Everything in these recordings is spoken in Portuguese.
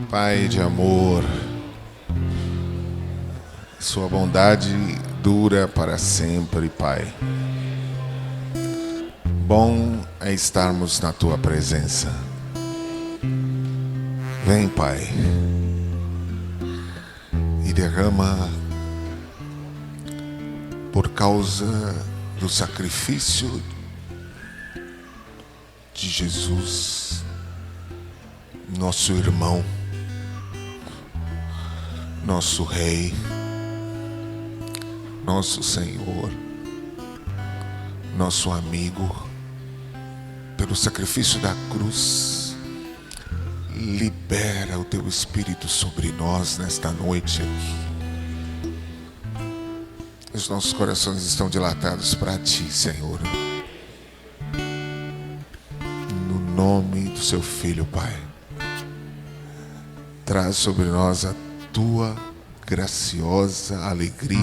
Pai de amor, sua bondade dura para sempre, Pai. Bom é estarmos na tua presença. Vem, Pai, e derrama, por causa do sacrifício de Jesus, nosso irmão, nosso Rei, nosso Senhor, nosso amigo, pelo sacrifício da cruz. Libera o teu Espírito sobre nós nesta noite aqui. Os nossos corações estão dilatados para ti, Senhor. No nome do seu Filho, Pai, traz sobre nós a tua graciosa alegria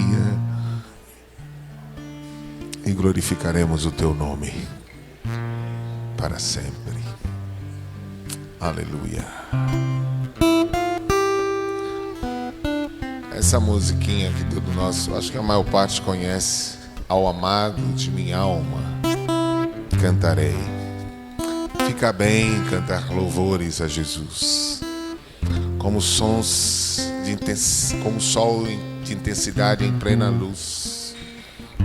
e glorificaremos o teu nome para sempre. Aleluia. Essa musiquinha aqui do nosso, acho que a maior parte conhece. Ao amado de minha alma cantarei. Fica bem cantar louvores a Jesus, como sons como sol de intensidade em plena luz,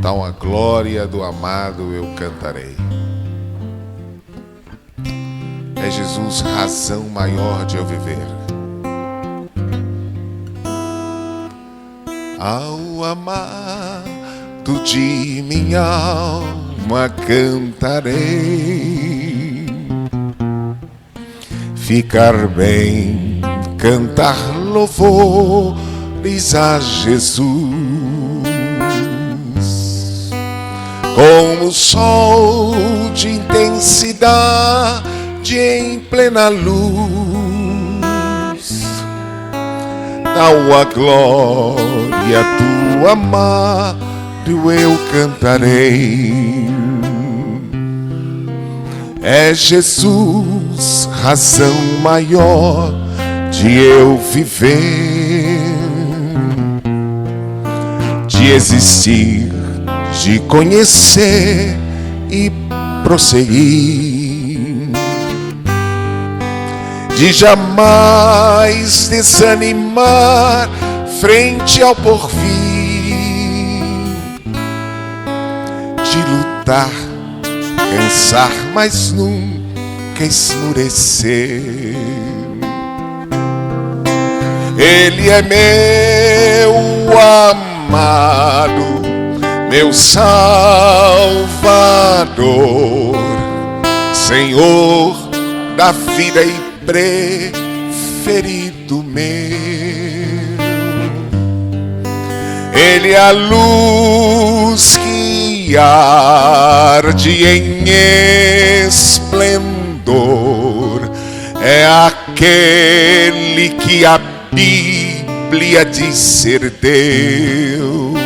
tal a glória do amado eu cantarei. É Jesus razão maior de eu viver. Ao amado de minha alma cantarei. Ficar bem, cantar louvores a Jesus, como o sol de intensidade em plena luz, tal a glória do amado eu cantarei. É Jesus razão maior de eu viver, de existir, de conhecer e prosseguir, de jamais desanimar frente ao porvir, de lutar, cansar, mas nunca esmurecer. Ele é meu amado, meu Salvador, Senhor da vida e preferido meu. Ele é a luz que arde em esplendor, é aquele que a Bíblia diz ser Deus,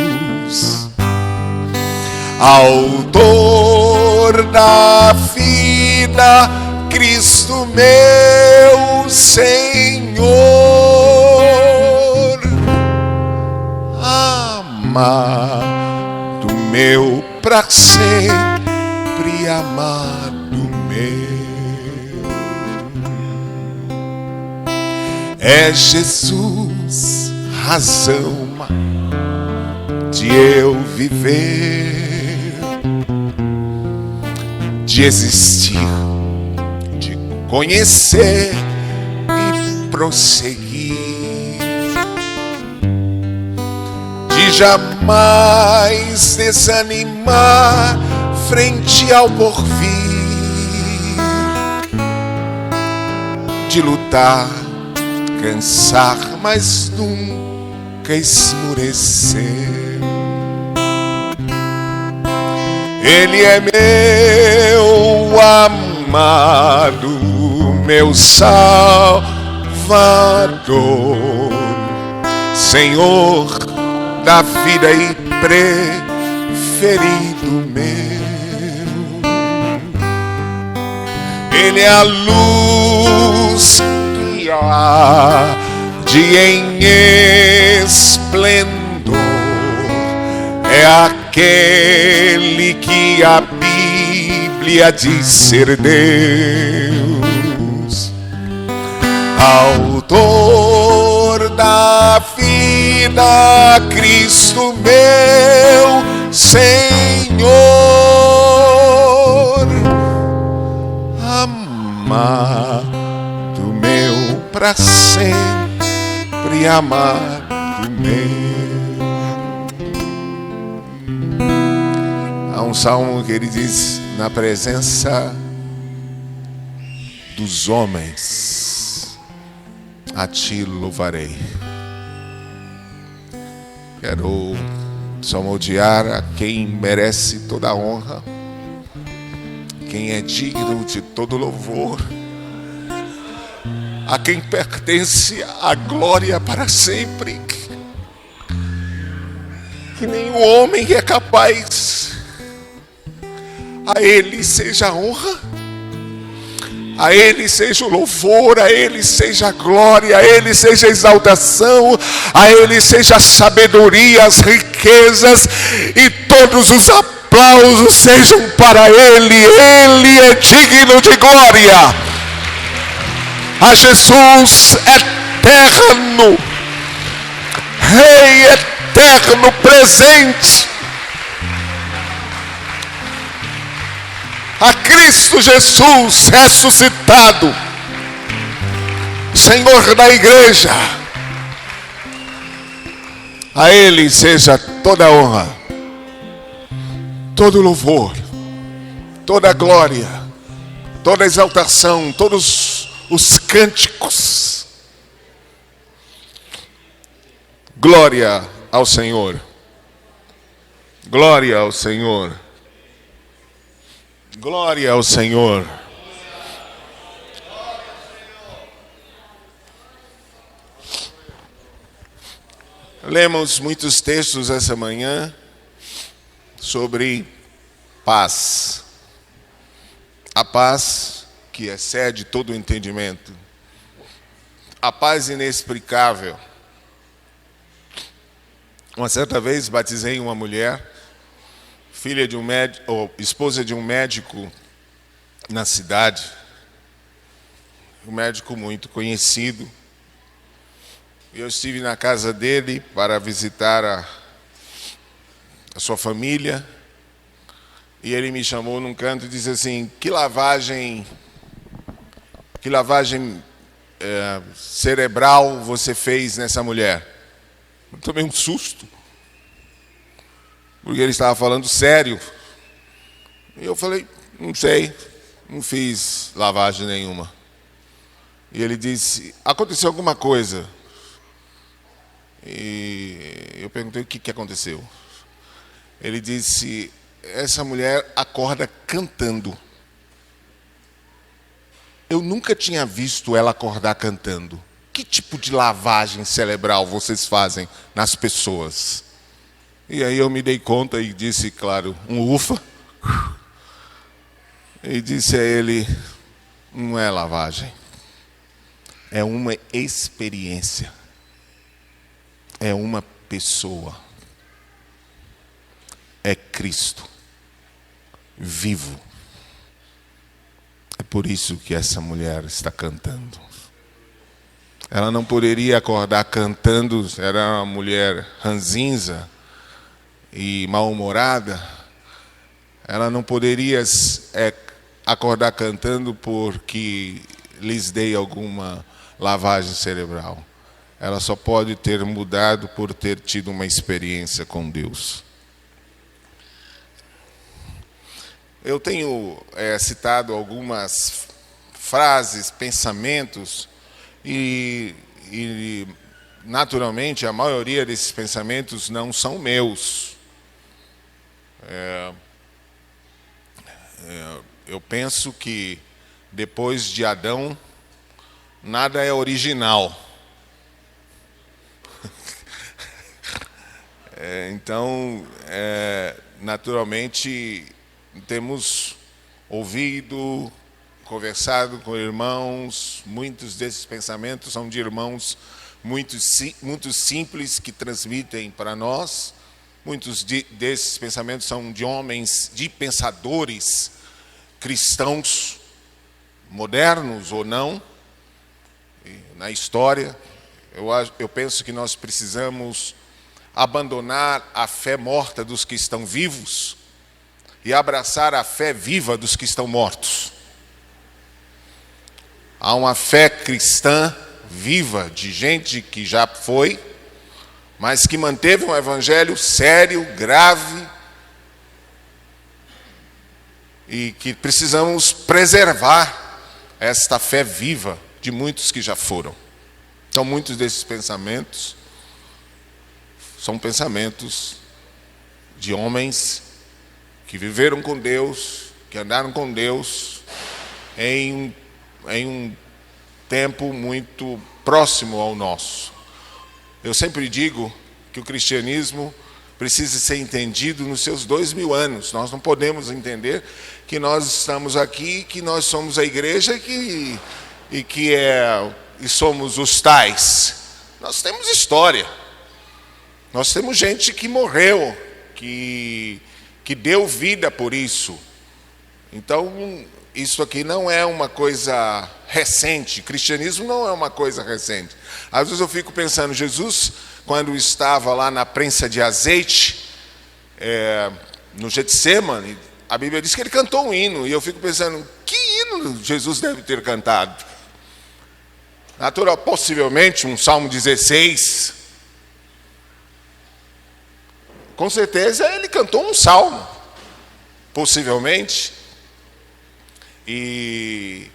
autor da vida, Cristo meu Senhor, amado meu pra sempre, amado meu. É Jesus razão de eu viver, de existir, de conhecer e prosseguir, de jamais desanimar frente ao porvir, de lutar, cansar, mas nunca esmurecer. Ele é meu amado, meu Salvador, Senhor da vida e preferido meu. Ele é a luz que de em esplendor é aquele que a Bíblia diz ser Deus, autor da vida, Cristo meu Senhor, amado meu pra sempre, amado meu. Há um salmo que ele diz: na presença dos homens a ti louvarei. Quero salmodiar a quem merece toda a honra, quem é digno de todo louvor, a quem pertence a glória para sempre, que nenhum homem é capaz. A Ele seja a honra, a Ele seja o louvor, a Ele seja a glória, a Ele seja a exaltação, a Ele seja a sabedoria, as riquezas e todos os aplausos sejam para Ele. Ele é digno de glória. A Jesus eterno, Rei eterno, presente, a Cristo Jesus ressuscitado, Senhor da igreja, a Ele seja toda a honra, todo louvor, toda a glória, toda a exaltação, todos os cânticos. Glória ao Senhor, glória ao Senhor, glória ao Senhor. Lemos muitos textos essa manhã sobre paz. A paz que excede todo o entendimento. A paz inexplicável. Uma certa vez batizei uma mulher, filha de um médico, ou esposa de um médico na cidade, um médico muito conhecido. Eu estive na casa dele para visitar a sua família, e ele me chamou num canto e disse assim: que lavagem cerebral você fez nessa mulher? Eu tomei um susto, porque ele estava falando sério. E eu falei: não sei, não fiz lavagem nenhuma. E ele disse: aconteceu alguma coisa? E eu perguntei: o que aconteceu? Ele disse: essa mulher acorda cantando. Eu nunca tinha visto ela acordar cantando. Que tipo de lavagem cerebral vocês fazem nas pessoas? E aí eu me dei conta e disse, claro, um ufa. E disse a ele: não é lavagem, é uma experiência, é uma pessoa, é Cristo vivo. É por isso que essa mulher está cantando. Ela não poderia acordar cantando, era uma mulher ranzinza e mal-humorada. Ela não poderia acordar cantando porque lhes dei alguma lavagem cerebral. Ela só pode ter mudado por ter tido uma experiência com Deus. Eu tenho citado algumas frases, pensamentos, e naturalmente a maioria desses pensamentos não são meus. Eu penso que depois de Adão, nada é original. Então, naturalmente, temos ouvido conversado com irmãos, muitos desses pensamentos são de irmãos muito simples que transmitem para nós. Muitos desses pensamentos são de homens, de pensadores cristãos, modernos ou não, na história. Eu penso que nós precisamos abandonar a fé morta dos que estão vivos e abraçar a fé viva dos que estão mortos. Há uma fé cristã viva de gente que já foi, mas que manteve um evangelho sério, grave, e que precisamos preservar esta fé viva de muitos que já foram. Então, muitos desses pensamentos são pensamentos de homens que viveram com Deus, que andaram com Deus em um tempo muito próximo ao nosso. Eu sempre digo que o cristianismo precisa ser entendido nos seus 2000 anos. Nós não podemos entender que nós estamos aqui, que nós somos a igreja e somos os tais. Nós temos história. Nós temos gente que morreu, que deu vida por isso. Então, isso aqui não é uma coisa recente. Cristianismo não é uma coisa recente. Às vezes eu fico pensando, Jesus, quando estava lá na prensa de azeite, no Getsemane, a Bíblia diz que ele cantou um hino. E eu fico pensando, que hino Jesus deve ter cantado? Natural, possivelmente um Salmo 16. Com certeza ele cantou um salmo, possivelmente. E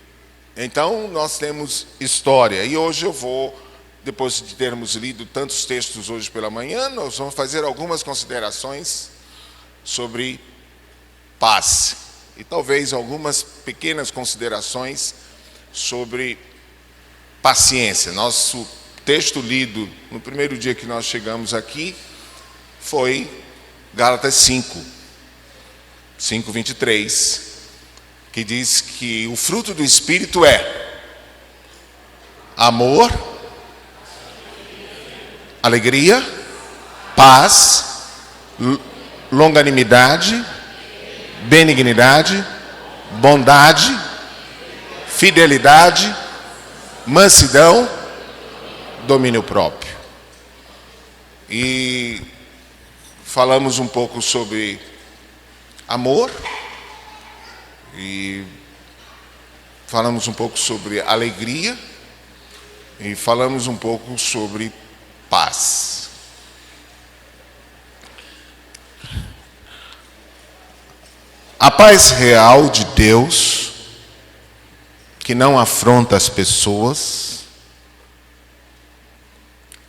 então nós temos história. E hoje eu vou, depois de termos lido tantos textos hoje pela manhã, nós vamos fazer algumas considerações sobre paz. E talvez algumas pequenas considerações sobre paciência. Nosso texto lido no primeiro dia que nós chegamos aqui foi Gálatas 5:23, que diz que o fruto do Espírito é amor, alegria, paz, longanimidade, benignidade, bondade, fidelidade, mansidão, domínio próprio. E falamos um pouco sobre amor, e falamos um pouco sobre alegria, e falamos um pouco sobre paz. A paz real de Deus, que não afronta as pessoas,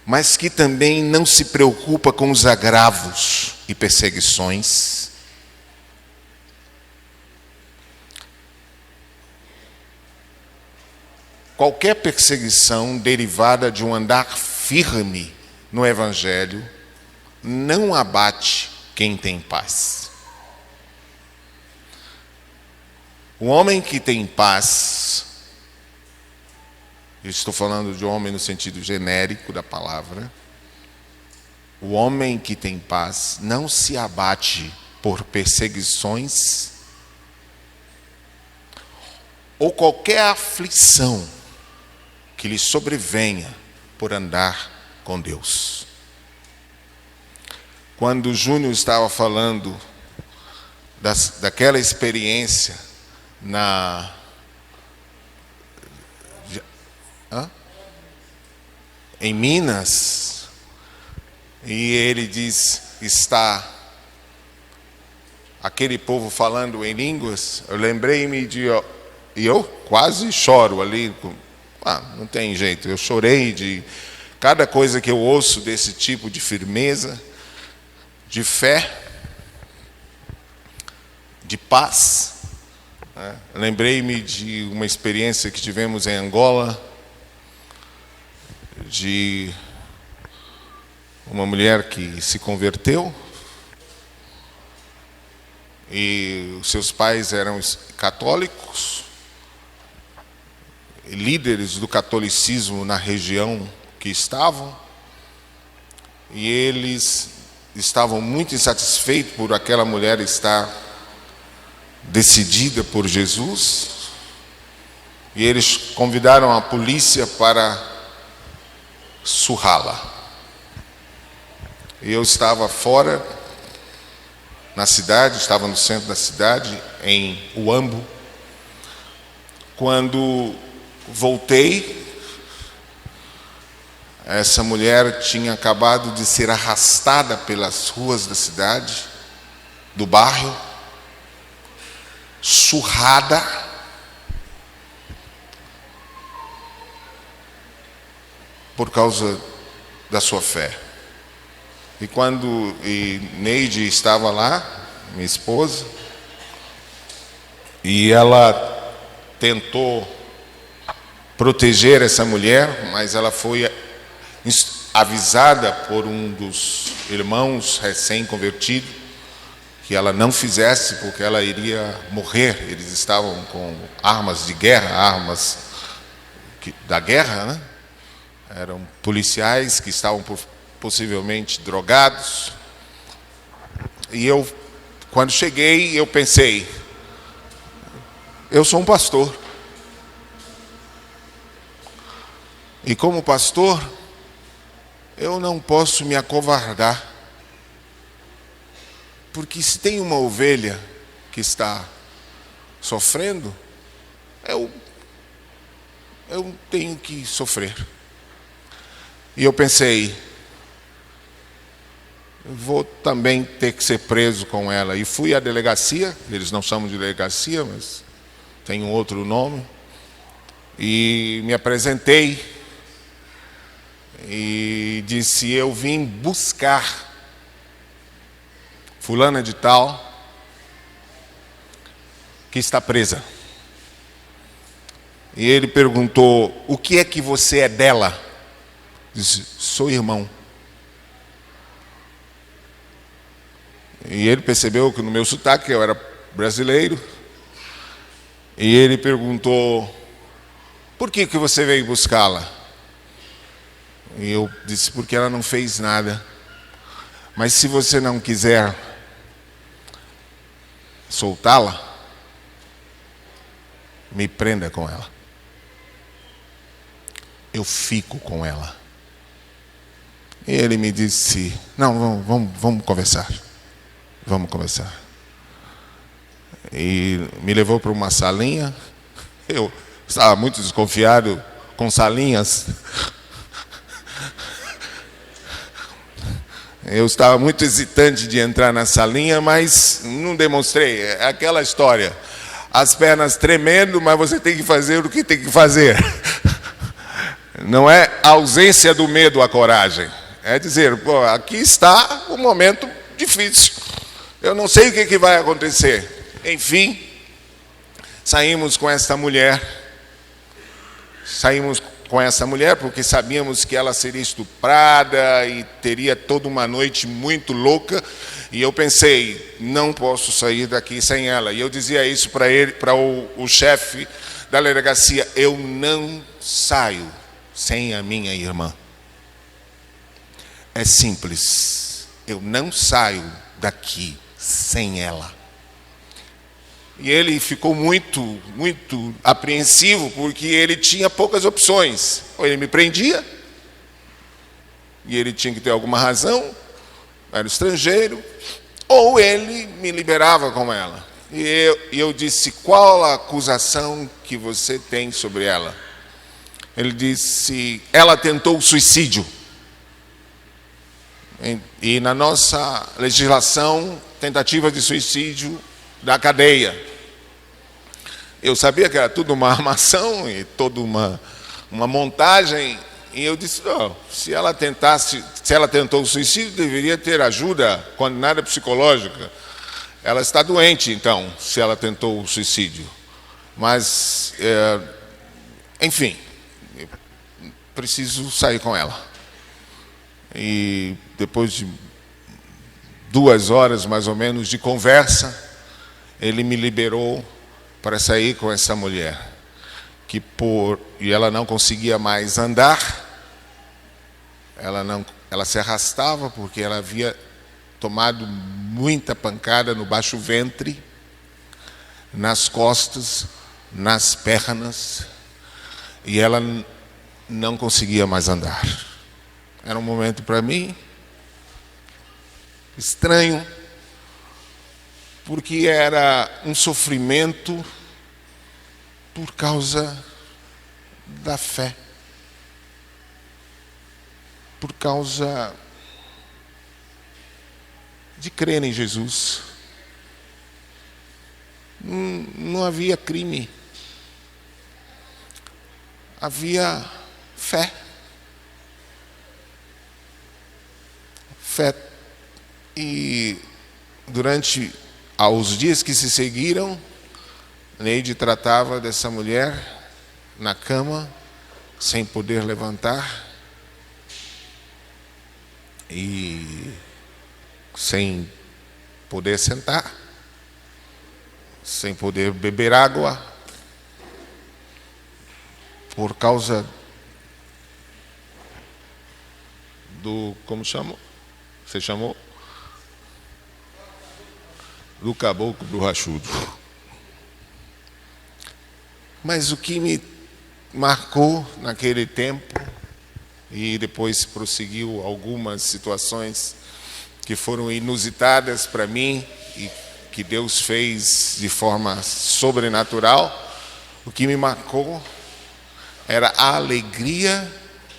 mas que também não se preocupa com os agravos e perseguições. Qualquer perseguição derivada de um andar firme no Evangelho não abate quem tem paz. O homem que tem paz, eu estou falando de homem no sentido genérico da palavra, o homem que tem paz não se abate por perseguições ou qualquer aflição que lhe sobrevenha por andar com Deus. Quando o Júnior estava falando daquela experiência em Minas, e ele diz, está aquele povo falando em línguas, eu lembrei-me e eu quase choro ali. Não tem jeito, eu chorei de cada coisa que eu ouço desse tipo de firmeza, de fé, de paz. Lembrei-me de uma experiência que tivemos em Angola, de uma mulher que se converteu, e os seus pais eram católicos, líderes do catolicismo na região que estavam, e eles estavam muito insatisfeitos por aquela mulher estar decidida por Jesus, e eles convidaram a polícia para surrá-la. Eu estava fora, na cidade, estava no centro da cidade, em Uambo. Quando voltei, essa mulher tinha acabado de ser arrastada pelas ruas da cidade, do bairro, surrada, por causa da sua fé. E Neide estava lá, minha esposa, e ela tentou proteger essa mulher, mas ela foi avisada por um dos irmãos recém-convertidos que ela não fizesse, porque ela iria morrer. Eles estavam com armas de guerra, armas da guerra, né? Eram policiais que estavam possivelmente drogados. E eu, quando cheguei, eu pensei, eu sou um pastor. E como pastor, eu não posso me acovardar. Porque se tem uma ovelha que está sofrendo, eu tenho que sofrer. E eu pensei, vou também ter que ser preso com ela. E fui à delegacia, eles não chamam de delegacia, mas tem um outro nome. E me apresentei e disse, eu vim buscar fulana de tal que está presa. E ele perguntou, o que é que você é dela? Disse, sou irmão. E ele percebeu que no meu sotaque eu era brasileiro. E ele perguntou, por que você veio buscá-la? E eu disse, porque ela não fez nada. Mas se você não quiser soltá-la, me prenda com ela. Eu fico com ela. E ele me disse, não, vamos conversar. Vamos conversar. E me levou para uma salinha. Eu estava muito desconfiado com salinhas. Eu estava muito hesitante de entrar na salinha, mas não demonstrei. É aquela história. As pernas tremendo, mas você tem que fazer o que tem que fazer. Não é a ausência do medo a coragem. É dizer, pô, aqui está um momento difícil. Eu não sei o que vai acontecer. Enfim, saímos com essa mulher. Saímos com essa mulher porque sabíamos que ela seria estuprada e teria toda uma noite muito louca. E eu pensei, não posso sair daqui sem ela. E eu dizia isso para ele, para o chefe da delegacia, eu não saio sem a minha irmã. É simples, eu não saio daqui sem ela. E ele ficou muito apreensivo, porque ele tinha poucas opções. Ou ele me prendia, e ele tinha que ter alguma razão, era estrangeiro, ou ele me liberava com ela. E eu disse, qual a acusação que você tem sobre ela? Ele disse, ela tentou suicídio. E na nossa legislação, tentativa de suicídio da cadeia. Eu sabia que era tudo uma armação e toda uma montagem. E eu disse, não, se ela tentou suicídio, deveria ter ajuda condenada psicológica. Ela está doente, então, se ela tentou o suicídio. Mas, enfim, preciso sair com ela. E depois de 2 horas, mais ou menos, de conversa, ele me liberou para sair com essa mulher. e ela não conseguia mais andar. Ela se arrastava porque ela havia tomado muita pancada no baixo ventre, nas costas, nas pernas, e ela não conseguia mais andar. Era um momento para mim estranho, porque era um sofrimento por causa da fé, por causa de crer em Jesus. Não havia crime, havia fé. Fé. E durante os dias que se seguiram, Neide tratava dessa mulher na cama, sem poder levantar e sem poder sentar, sem poder beber água, por causa do, como chamou? Você chamou? Do caboclo borrachudo. Mas o que me marcou naquele tempo, e depois prosseguiu algumas situações que foram inusitadas para mim e que Deus fez de forma sobrenatural, o que me marcou era a alegria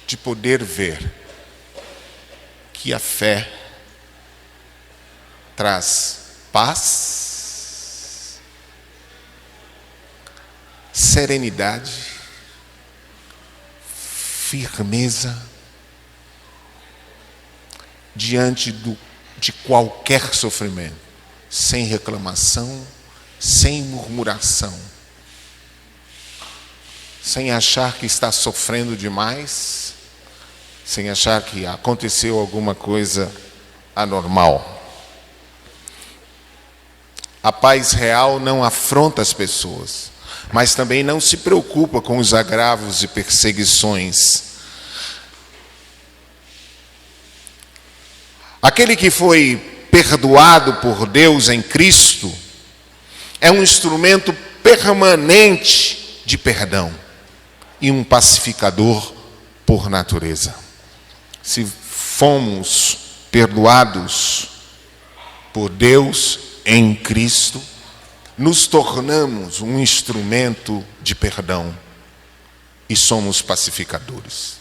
de poder ver que a fé traz paz, serenidade, firmeza diante de qualquer sofrimento, sem reclamação, sem murmuração, sem achar que está sofrendo demais, sem achar que aconteceu alguma coisa anormal. A paz real não afronta as pessoas, mas também não se preocupa com os agravos e perseguições. Aquele que foi perdoado por Deus em Cristo é um instrumento permanente de perdão e um pacificador por natureza. Se fomos perdoados por Deus em Cristo, nos tornamos um instrumento de perdão e somos pacificadores.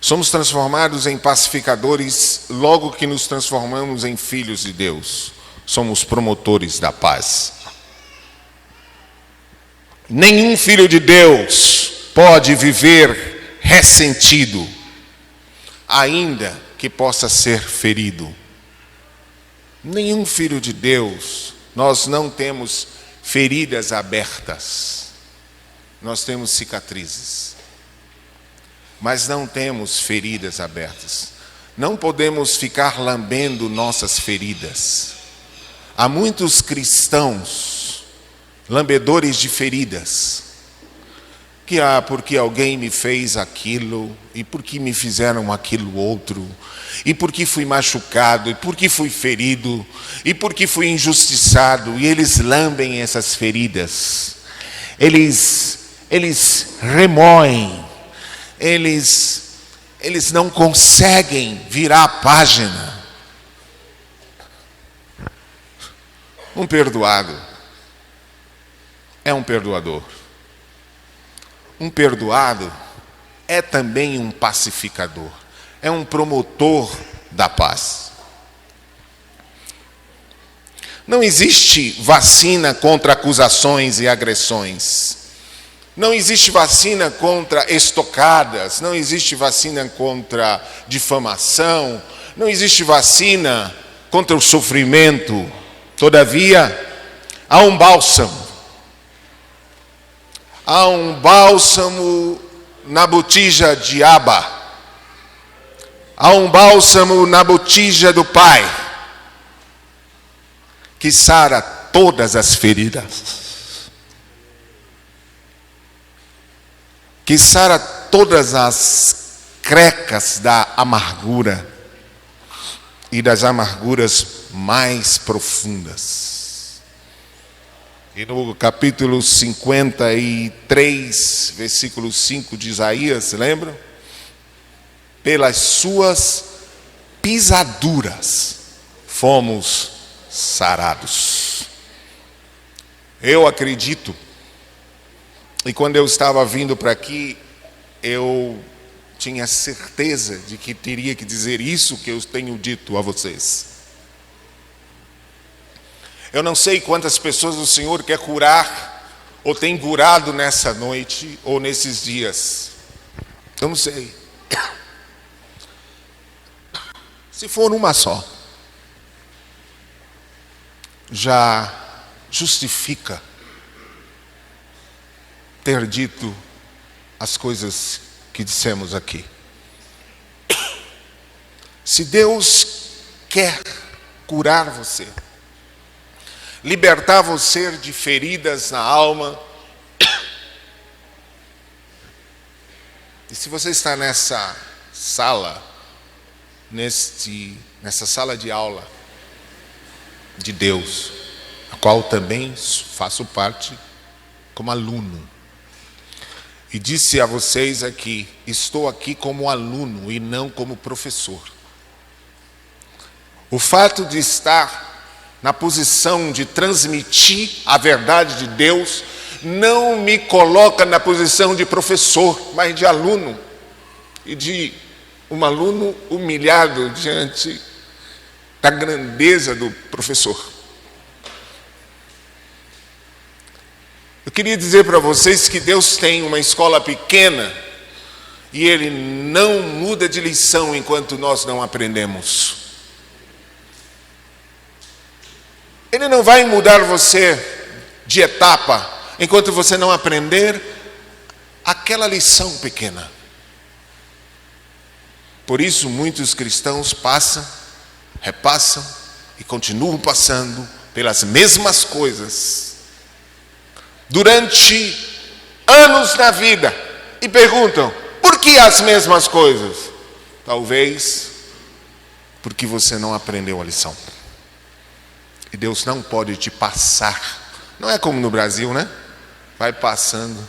Somos transformados em pacificadores logo que nos transformamos em filhos de Deus. Somos promotores da paz. Nenhum filho de Deus pode viver ressentido, ainda que possa ser ferido. Nenhum filho de Deus, nós não temos feridas abertas, nós temos cicatrizes, mas não temos feridas abertas. Não podemos ficar lambendo nossas feridas. Há muitos cristãos lambedores de feridas, que porque alguém me fez aquilo, e porque me fizeram aquilo outro, e porque fui machucado, e porque fui ferido, e porque fui injustiçado, e eles lambem essas feridas, eles remoem, eles não conseguem virar a página. Um perdoado é um perdoador. Um perdoado é também um pacificador, é um promotor da paz. Não existe vacina contra acusações e agressões. Não existe vacina contra estocadas, não existe vacina contra difamação, não existe vacina contra o sofrimento. Todavia, há um bálsamo. Há um bálsamo na botija de Abba. Há um bálsamo na botija do Pai, que sara todas as feridas. que sara todas as crecas da amargura e das amarguras mais profundas. E no capítulo 53, versículo 5 de Isaías, lembram? Pelas suas pisaduras fomos sarados. Eu acredito, e quando eu estava vindo para aqui, eu tinha certeza de que teria que dizer isso que eu tenho dito a vocês. Eu não sei quantas pessoas o Senhor quer curar, ou tem curado nessa noite, ou nesses dias. Eu não sei. Se for uma só, já justifica ter dito as coisas que dissemos aqui. Se Deus quer curar você, libertar você de feridas na alma, e se você está nessa sala, nessa sala de aula de Deus, a qual também faço parte como aluno, e disse a vocês aqui, estou aqui como aluno e não como professor. O fato de estar na posição de transmitir a verdade de Deus não me coloca na posição de professor, mas de aluno, e de um aluno humilhado diante da grandeza do professor. Eu queria dizer para vocês que Deus tem uma escola pequena e Ele não muda de lição enquanto nós não aprendemos. Ele não vai mudar você de etapa enquanto você não aprender aquela lição pequena. Por isso muitos cristãos passam, repassam e continuam passando pelas mesmas coisas durante anos na vida e perguntam, por que as mesmas coisas? Talvez porque você não aprendeu a lição. E Deus não pode te passar. Não é como no Brasil, né? Vai passando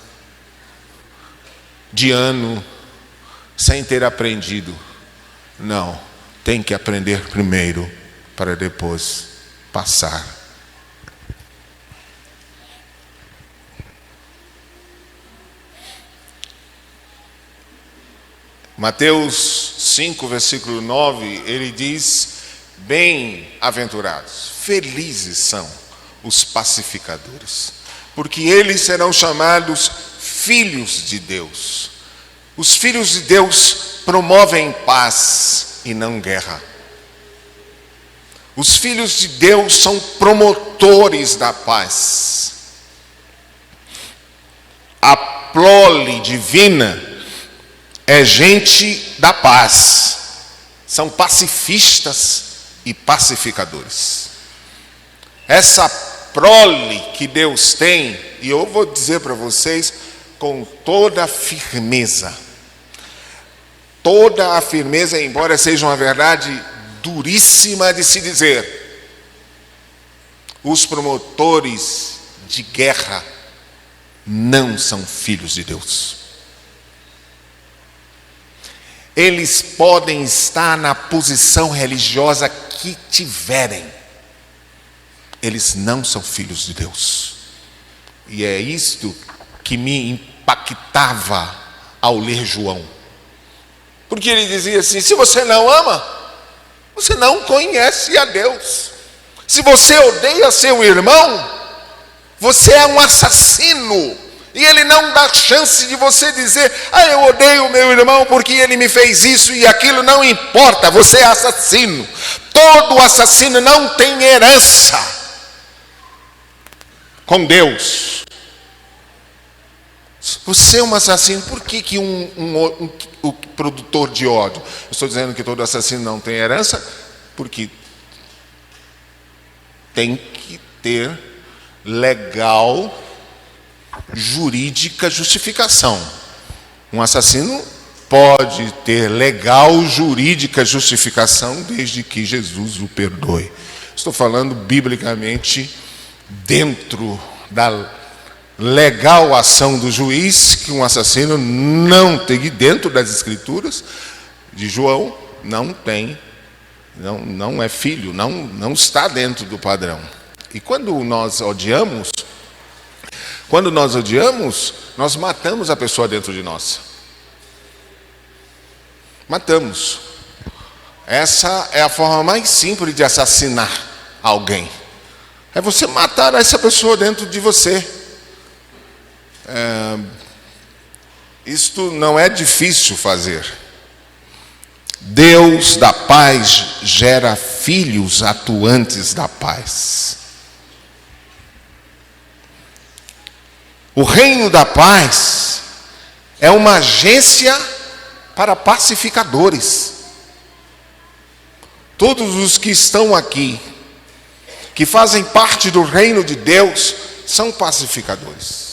de ano sem ter aprendido. Não, tem que aprender primeiro para depois passar. Mateus 5, versículo 9, ele diz, bem-aventurados, felizes são os pacificadores, porque eles serão chamados filhos de Deus. Os filhos de Deus promovem paz e não guerra. Os filhos de Deus são promotores da paz. A prole divina é gente da paz. São pacifistas e pacificadores. Essa prole que Deus tem, e eu vou dizer para vocês com toda a firmeza, embora seja uma verdade duríssima de se dizer, os promotores de guerra não são filhos de Deus. Eles podem estar na posição religiosa que tiverem, eles não são filhos de Deus. E é isto que me impactava ao ler João. Porque ele dizia assim, se você não ama, você não conhece a Deus. Se você odeia seu irmão, você é um assassino. E ele não dá chance de você dizer, eu odeio o meu irmão porque ele me fez isso e aquilo. Não importa, você é assassino. Todo assassino não tem herança com Deus. Você é um assassino, por que o produtor de ódio? Eu estou dizendo que todo assassino não tem herança, porque tem que ter legal, jurídica justificação. Um assassino pode ter legal, jurídica justificação desde que Jesus o perdoe. Estou falando biblicamente dentro da legal ação do juiz, que um assassino não tem, dentro das escrituras de João, não tem, não é filho, não está dentro do padrão. E quando nós odiamos, nós matamos a pessoa dentro de nós. Matamos. Essa é a forma mais simples de assassinar alguém. É você matar essa pessoa dentro de você. Isto não é difícil fazer. Deus da paz gera filhos atuantes da paz. O reino da paz é uma agência para pacificadores. Todos os que estão aqui, que fazem parte do reino de Deus, são pacificadores.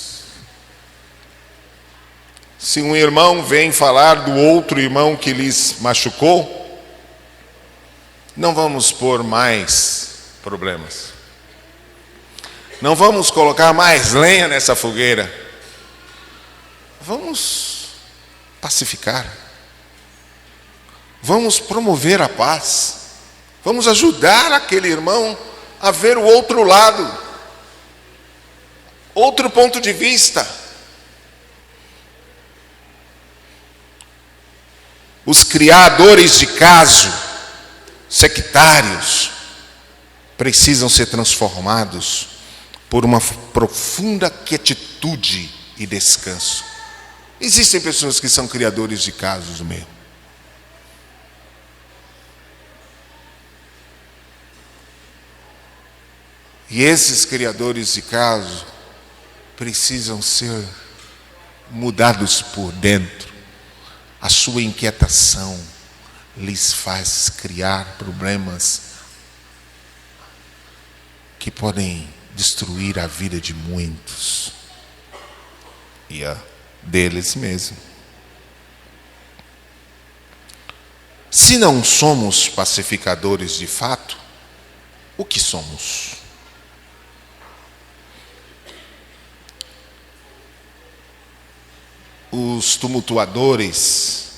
Se um irmão vem falar do outro irmão que lhes machucou, não vamos pôr mais problemas. Não vamos colocar mais lenha nessa fogueira. Vamos pacificar. Vamos promover a paz. Vamos ajudar aquele irmão a ver o outro lado, outro ponto de vista. Os criadores de caso, sectários, precisam ser transformados por uma profunda quietude e descanso. Existem pessoas que são criadores de casos mesmo. E esses criadores de casos precisam ser mudados por dentro. A sua inquietação lhes faz criar problemas que podem destruir a vida de muitos e a deles mesmos. Se não somos pacificadores de fato, o que somos? Os tumultuadores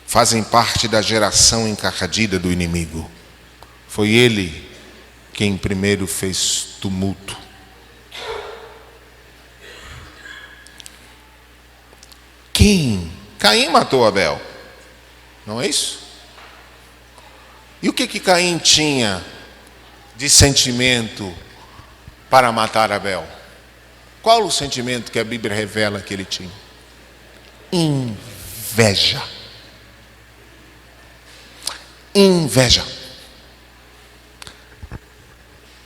fazem parte da geração encardida do inimigo. Foi ele quem primeiro fez tumulto. Caim matou Abel, não é isso? E o que Caim tinha de sentimento para matar Abel? Qual o sentimento que a Bíblia revela que ele tinha? Inveja. Inveja.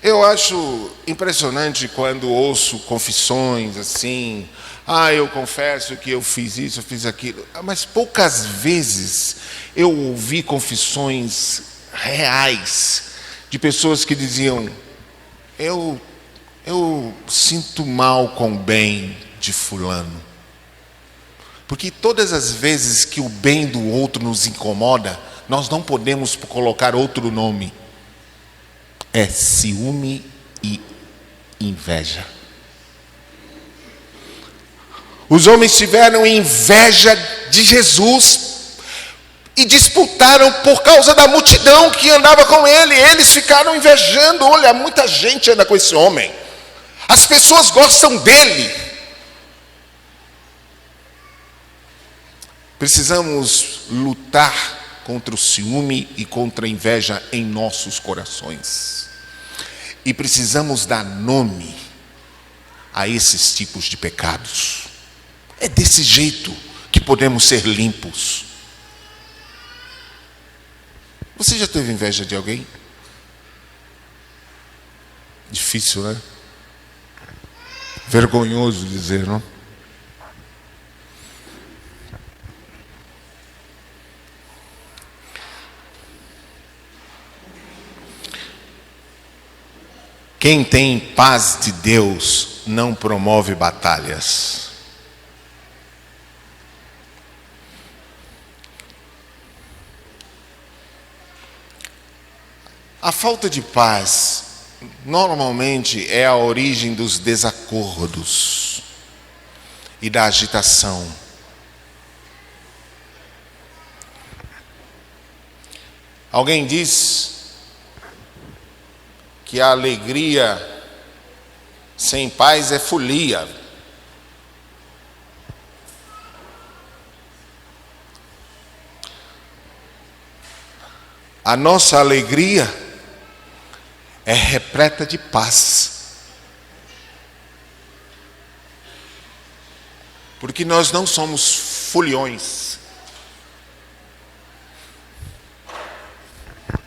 Eu acho impressionante quando ouço confissões assim, eu confesso que eu fiz isso, eu fiz aquilo, mas poucas vezes eu ouvi confissões reais de pessoas que diziam, eu sinto mal com o bem de fulano. Porque todas as vezes que o bem do outro nos incomoda, nós não podemos colocar outro nome. É ciúme e inveja. Os homens tiveram inveja de Jesus e disputaram por causa da multidão que andava com ele. Eles ficaram invejando. Olha, muita gente anda com esse homem. As pessoas gostam dele. Precisamos lutar contra o ciúme e contra a inveja em nossos corações. E precisamos dar nome a esses tipos de pecados. É desse jeito que podemos ser limpos. Você já teve inveja de alguém? Difícil, né? Vergonhoso dizer, não? Quem tem paz de Deus não promove batalhas. A falta de paz normalmente é a origem dos desacordos e da agitação. Alguém diz que a alegria sem paz é folia. A nossa alegria é repleta de paz. Porque nós não somos foliões.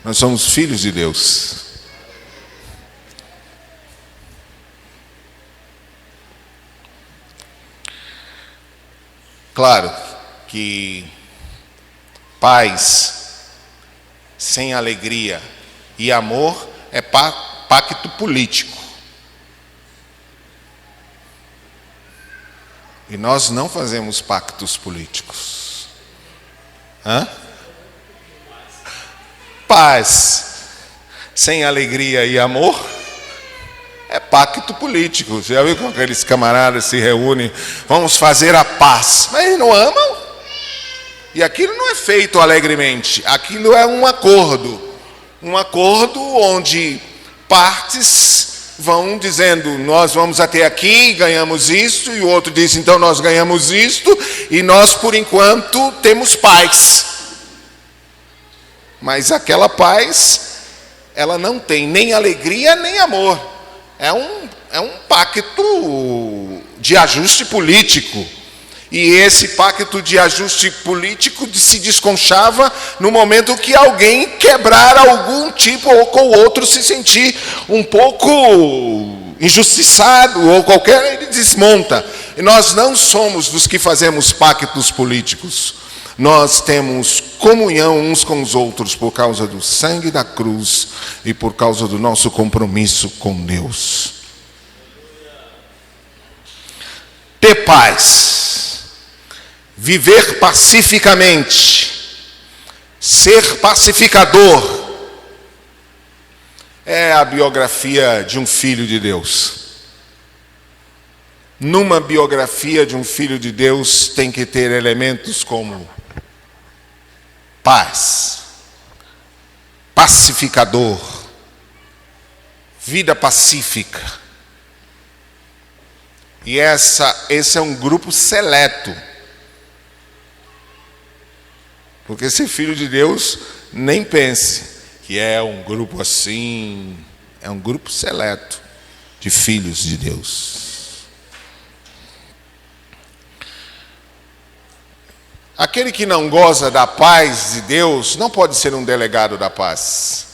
Nós somos filhos de Deus. Claro que paz sem alegria e amor é pacto político. E nós não fazemos pactos políticos. Paz sem alegria e amor é pacto político. Você já viu como aqueles camaradas se reúnem? Vamos fazer a paz. Mas eles não amam. E aquilo não é feito alegremente. Aquilo é um acordo. Um acordo onde partes vão dizendo, nós vamos até aqui, ganhamos isto, e o outro diz, então nós ganhamos isto, e nós, por enquanto, temos paz. Mas aquela paz, ela não tem nem alegria, nem amor. É um pacto de ajuste político. E esse pacto de ajuste político se desconchava no momento que alguém quebrar algum tipo ou com o outro se sentir um pouco injustiçado ou qualquer, ele desmonta. E nós não somos dos que fazemos pactos políticos. Nós temos comunhão uns com os outros por causa do sangue da cruz e por causa do nosso compromisso com Deus. Ter paz. Viver pacificamente, ser pacificador, é a biografia de um filho de Deus. Numa biografia de um filho de Deus tem que ter elementos como paz, pacificador, vida pacífica. E esse é um grupo seleto. Porque ser filho de Deus, nem pense que é um grupo assim, é um grupo seleto de filhos de Deus. Aquele que não goza da paz de Deus não pode ser um delegado da paz.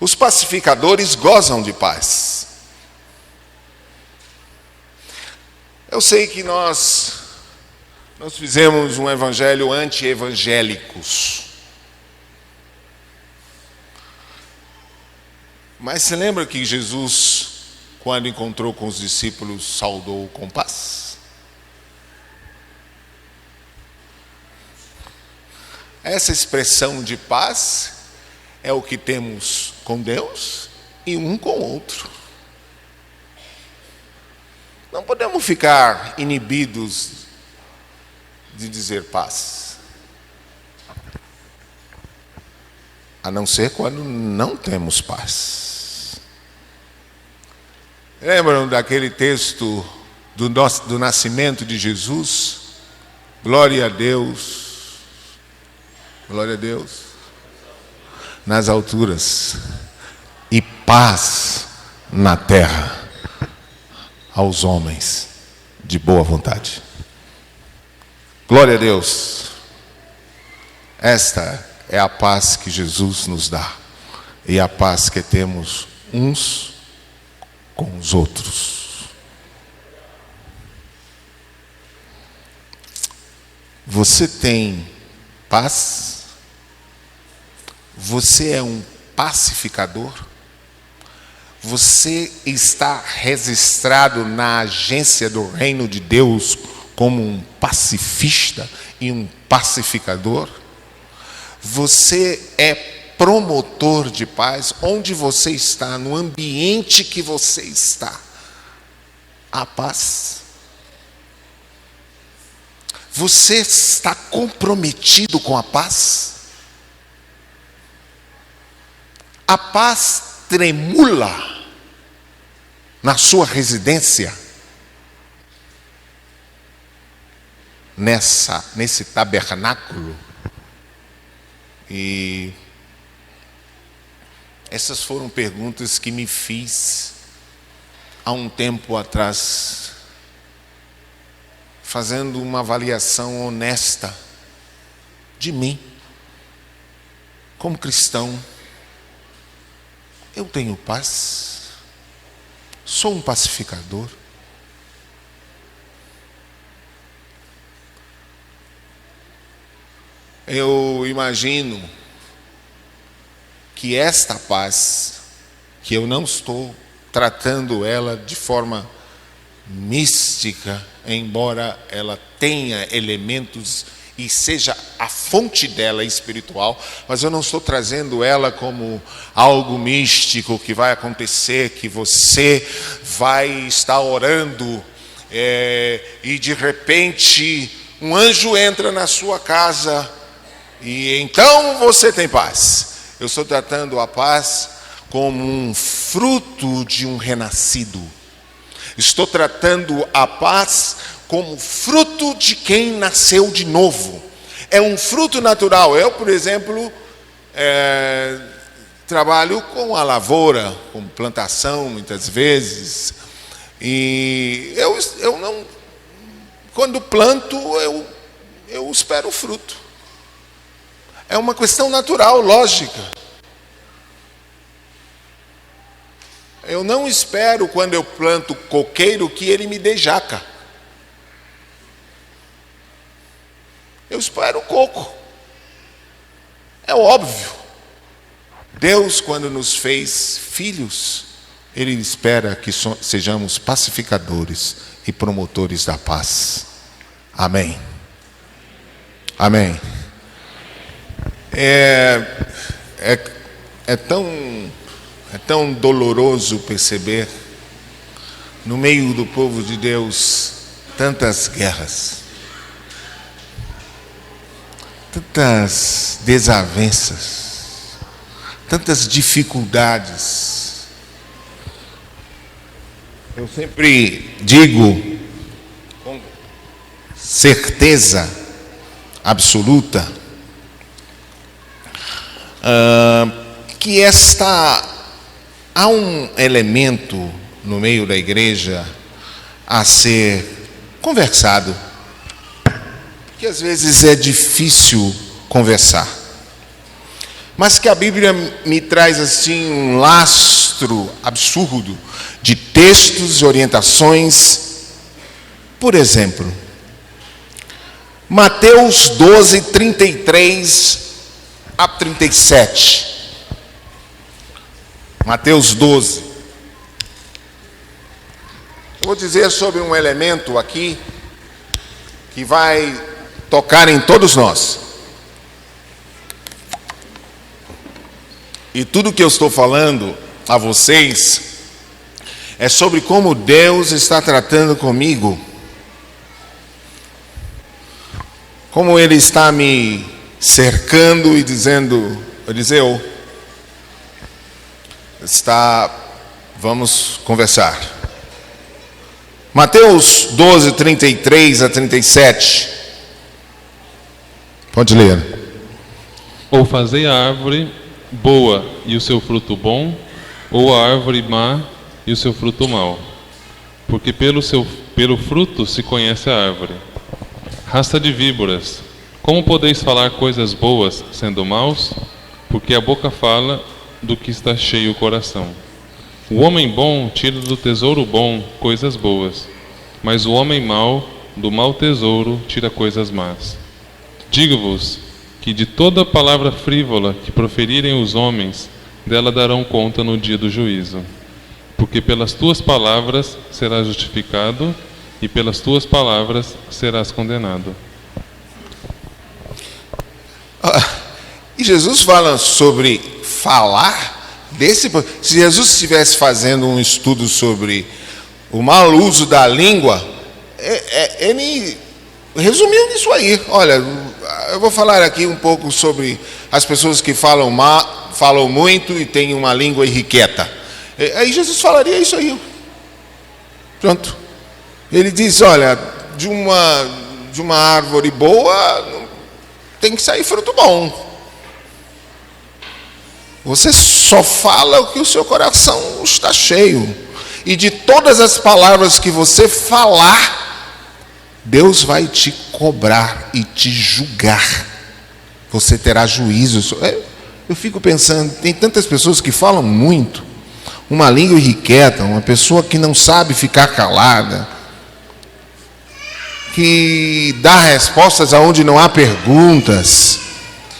Os pacificadores gozam de paz. Eu sei que nós fizemos um evangelho anti-evangélicos. Mas você lembra que Jesus, quando encontrou com os discípulos, saudou com paz? Essa expressão de paz é o que temos com Deus e um com o outro. Não podemos ficar inibidos de dizer paz, a não ser quando não temos paz. Lembram daquele texto do nascimento de Jesus? Glória a Deus, nas alturas, e paz na terra aos homens de boa vontade. Glória a Deus. Esta é a paz que Jesus nos dá. E a paz que temos uns com os outros. Você tem paz? Você é um pacificador? Você está registrado na agência do reino de Deus como um pacifista e um pacificador? Você é promotor de paz onde você está, no ambiente que você está. Há paz. Você está comprometido com a paz? A paz tremula na sua residência, nesse tabernáculo. E essas foram perguntas que me fiz há um tempo atrás, fazendo uma avaliação honesta de mim, como cristão. Eu tenho paz? Sou um pacificador? Eu imagino que esta paz, que eu não estou tratando ela de forma mística, embora ela tenha elementos e seja a fonte dela espiritual, mas eu não estou trazendo ela como algo místico que vai acontecer, que você vai estar orando e de repente um anjo entra na sua casa e então você tem paz. Eu estou tratando a paz como um fruto de um renascido. Estou tratando a paz como fruto de quem nasceu de novo. É um fruto natural. Eu, por exemplo, trabalho com a lavoura, com plantação muitas vezes. E eu não, quando planto, eu espero o fruto. É uma questão natural, lógica. Eu não espero, quando eu planto coqueiro, que ele me dê jaca. Eu espero coco. É óbvio. Deus, quando nos fez filhos, Ele espera que sejamos pacificadores e promotores da paz. Amém. Amém. É tão doloroso perceber no meio do povo de Deus tantas guerras, tantas desavenças, tantas dificuldades. Eu sempre digo com certeza absoluta que há um elemento no meio da igreja a ser conversado, que às vezes é difícil conversar, mas que a Bíblia me traz assim um lastro absurdo de textos e orientações. Por exemplo, Mateus 12, 33 a 37. Mateus 12. Eu vou dizer sobre um elemento aqui que vai tocar em todos nós. E tudo que eu estou falando a vocês é sobre como Deus está tratando comigo, como Ele está me cercando e dizendo: Eliseu, vamos conversar. Mateus 12, 33 a 37. Pode ler. Ou fazei a árvore boa e o seu fruto bom, ou a árvore má e o seu fruto mau. Porque pelo fruto se conhece a árvore. Raça de víboras, como podeis falar coisas boas sendo maus? Porque a boca fala do que está cheio o coração. O homem bom tira do tesouro bom coisas boas, mas o homem mau do mau tesouro tira coisas más. Digo-vos que de toda palavra frívola que proferirem os homens, dela darão conta no dia do juízo. Porque pelas tuas palavras serás justificado, e pelas tuas palavras serás condenado. E Jesus fala sobre falar se Jesus estivesse fazendo um estudo sobre o mau uso da língua, ele resumiu nisso aí. Olha, eu vou falar aqui um pouco sobre as pessoas que falam muito e têm uma língua irrequieta. Aí Jesus falaria isso aí. Pronto. Ele diz, olha, de uma árvore boa tem que sair fruto bom. Você só fala o que o seu coração está cheio. E de todas as palavras que você falar, Deus vai te cobrar e te julgar. Você terá juízo. Eu fico pensando, tem tantas pessoas que falam muito, uma língua irrequieta, uma pessoa que não sabe ficar calada, que dá respostas aonde não há perguntas,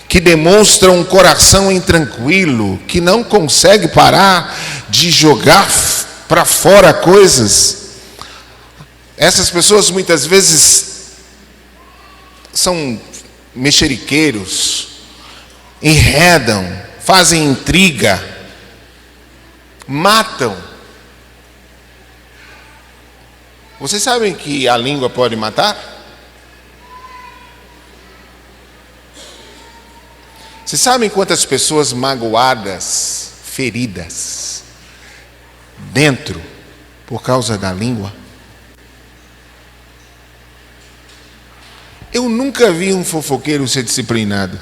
que demonstra um coração intranquilo, que não consegue parar de jogar para fora coisas. Essas pessoas muitas vezes são mexeriqueiros, enredam, fazem intriga, matam. Vocês sabem que a língua pode matar? Vocês sabem quantas pessoas magoadas, feridas, dentro, por causa da língua? Eu nunca vi um fofoqueiro ser disciplinado.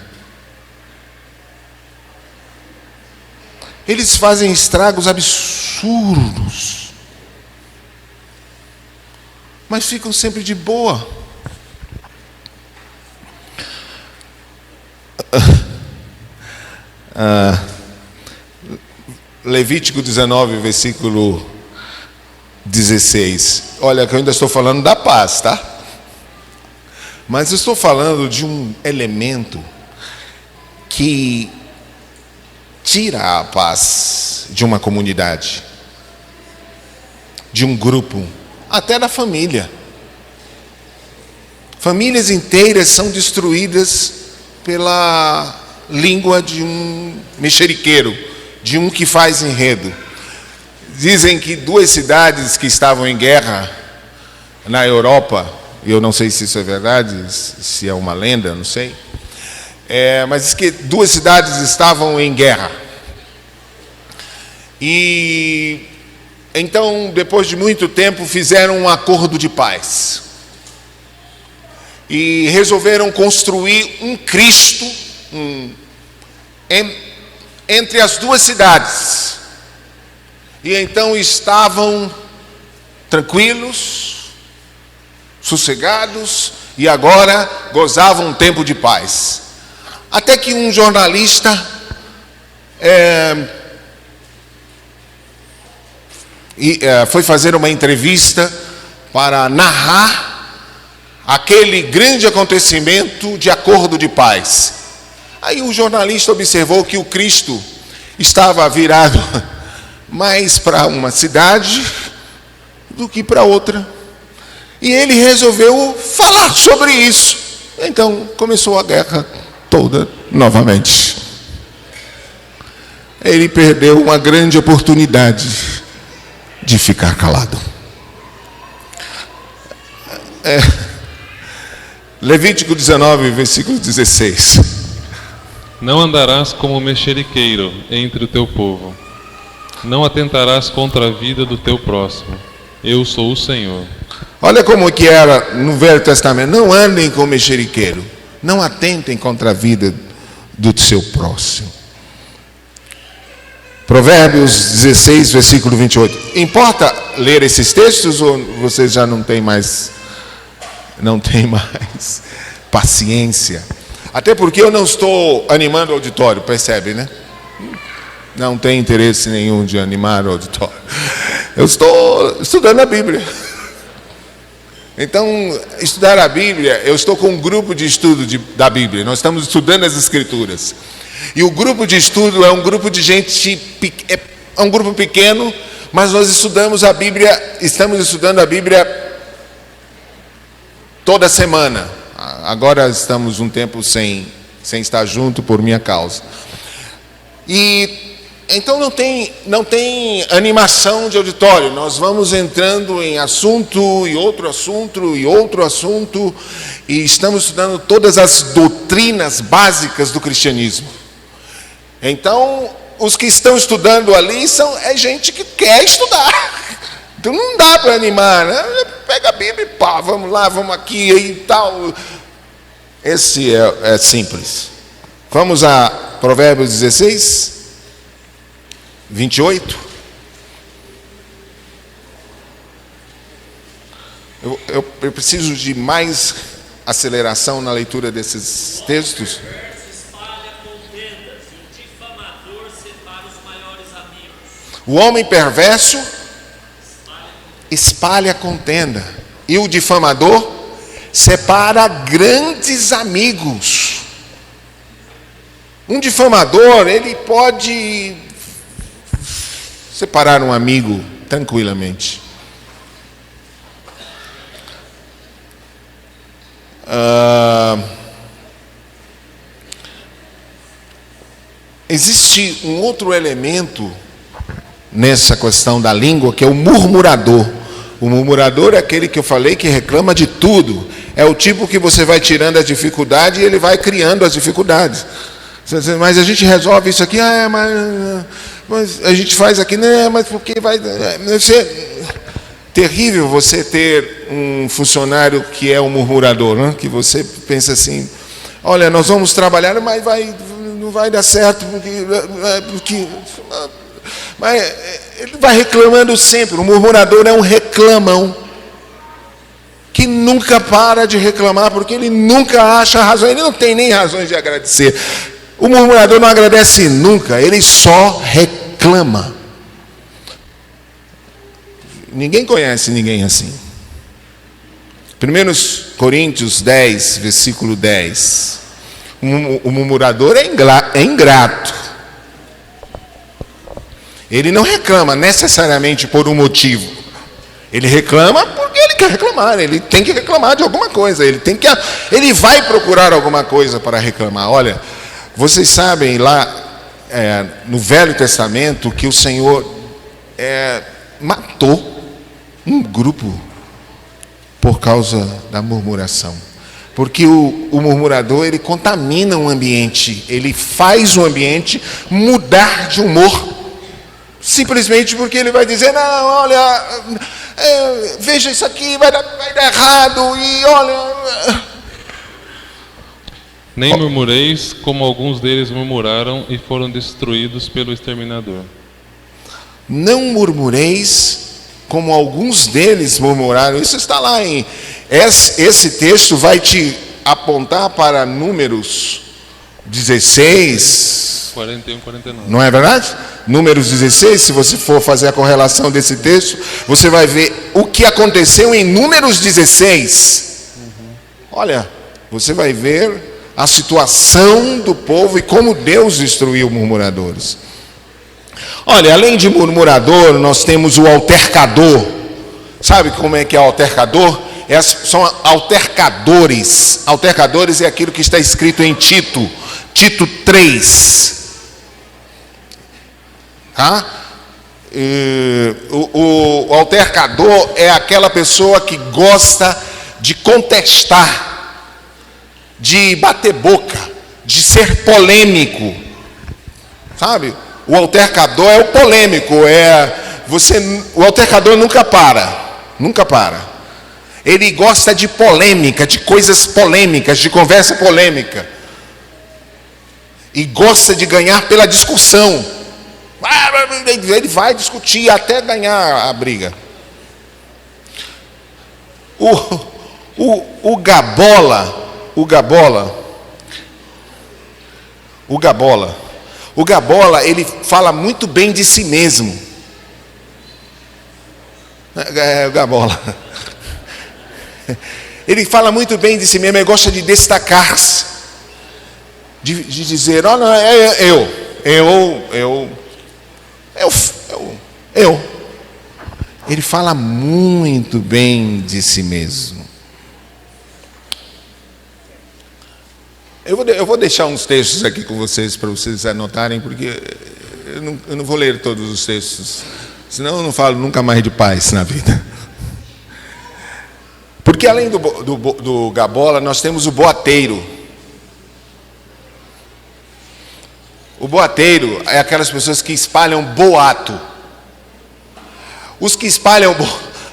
Eles fazem estragos absurdos, mas ficam sempre de boa. Levítico 19, versículo 16. Olha, que eu ainda estou falando da paz, tá? Mas eu estou falando de um elemento que tira a paz de uma comunidade, de um grupo, até da família. Famílias inteiras são destruídas pela língua de um mexeriqueiro, de um que faz enredo. Dizem que 2 cidades que estavam em guerra na Europa, eu não sei se isso é verdade, se é uma lenda, não sei, mas diz que 2 cidades estavam em guerra. E então, depois de muito tempo, fizeram um acordo de paz e resolveram construir um Cristo entre as 2 cidades. E então estavam tranquilos, sossegados, e agora gozavam um tempo de paz. Até que um jornalista foi fazer uma entrevista para narrar aquele grande acontecimento de acordo de paz. Aí o jornalista observou que o Cristo estava virado mais para uma cidade do que para outra. E ele resolveu falar sobre isso. Então começou a guerra toda novamente. Ele perdeu uma grande oportunidade de ficar calado. Levítico 19, versículo 16. Não andarás como mexeriqueiro entre o teu povo. Não atentarás contra a vida do teu próximo. Eu sou o Senhor. Olha como que era no Velho Testamento. Não andem como mexeriqueiro. Não atentem contra a vida do seu próximo. Provérbios 16, versículo 28. Importa ler esses textos ou vocês já não têm mais paciência? Até porque eu não estou animando o auditório, percebe, né? Não tem interesse nenhum de animar o auditório. Eu estou estudando a Bíblia. Então, estudar a Bíblia, eu estou com um grupo de estudo da Bíblia. Nós estamos estudando as Escrituras. E o grupo de estudo é um grupo de gente, é um grupo pequeno, mas nós estamos estudando a Bíblia toda semana. Agora estamos um tempo sem sem estar junto por minha causa. E então não tem animação de auditório. Nós vamos entrando em assunto e outro assunto e outro assunto, e estamos estudando todas as doutrinas básicas do cristianismo. Então, os que estão estudando ali é gente que quer estudar. Então não dá para animar, né? Pega a Bíblia e pá, vamos lá, vamos aqui e tal. Esse é simples. Vamos a Provérbios 16, 28. Eu preciso de mais aceleração na leitura desses textos. O homem perverso espalha contenda, e o difamador separa grandes amigos. Um difamador, ele pode separar um amigo tranquilamente. Existe um outro elemento nessa questão da língua, que é o murmurador. O murmurador é aquele que eu falei que reclama de tudo. É o tipo que você vai tirando a dificuldade e ele vai criando as dificuldades. Mas a gente resolve isso aqui, mas a gente faz aqui, né? Mas porque vai ser terrível você ter um funcionário que é um murmurador, né? Que você pensa assim, olha, nós vamos trabalhar, mas não vai dar certo porque mas ele vai reclamando sempre. O murmurador é um reclamão que nunca para de reclamar, porque ele nunca acha razão, ele não tem nem razões de agradecer. O murmurador não agradece nunca, ele só reclama. Ninguém conhece ninguém assim. 1 Coríntios 10, versículo 10. O murmurador é ingrato. Ele não reclama necessariamente por um motivo. Ele reclama porque ele quer reclamar. Ele tem que reclamar de alguma coisa. Ele vai procurar alguma coisa para reclamar. Olha, vocês sabem lá no Velho Testamento que o Senhor matou um grupo por causa da murmuração. Porque o murmurador, ele contamina o ambiente. Ele faz o ambiente mudar de humor. Simplesmente porque ele vai dizer, não, olha, veja isso aqui, vai dar errado, e olha... Nem murmureis, como alguns deles murmuraram e foram destruídos pelo exterminador. Não murmureis, como alguns deles murmuraram. Isso está lá em... Esse texto vai te apontar para Números 16... 41, 49. Não é verdade? Números 16, se você for fazer a correlação desse texto, você vai ver o que aconteceu em Números 16. Olha, você vai ver a situação do povo e como Deus destruiu murmuradores. Olha, além de murmurador, nós temos o altercador. Sabe como é que é o altercador? São altercadores. Altercadores é aquilo que está escrito em Tito 3. Tá? O altercador é aquela pessoa que gosta de contestar, de bater boca, de ser polêmico. Sabe? O altercador é o polêmico, o altercador nunca para. Ele gosta de polêmica, de coisas polêmicas, de conversa polêmica. E gosta de ganhar pela discussão. Ele vai discutir até ganhar a briga. O gabola, ele fala muito bem de si mesmo. O gabola. Ele fala muito bem de si mesmo, ele gosta de destacar-se. De dizer, olha, eu. Ele fala muito bem de si mesmo. Eu vou deixar uns textos aqui com vocês para vocês anotarem, porque eu não vou ler todos os textos, senão eu não falo nunca mais de paz na vida. Porque além do Gabola, nós temos o boateiro. O boateiro é aquelas pessoas que espalham boato. Os que espalham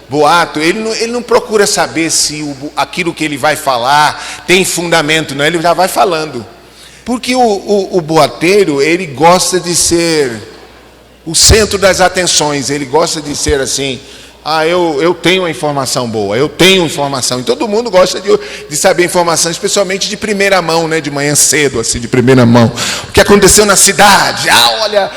boato, ele não procura saber se aquilo que ele vai falar tem fundamento, não, ele já vai falando. Porque o boateiro, ele gosta de ser o centro das atenções, ele gosta de ser assim, eu tenho a informação boa, eu tenho informação, e todo mundo gosta de saber informação, especialmente de primeira mão, né, de manhã cedo, assim, de primeira mão. O que aconteceu na cidade, olha,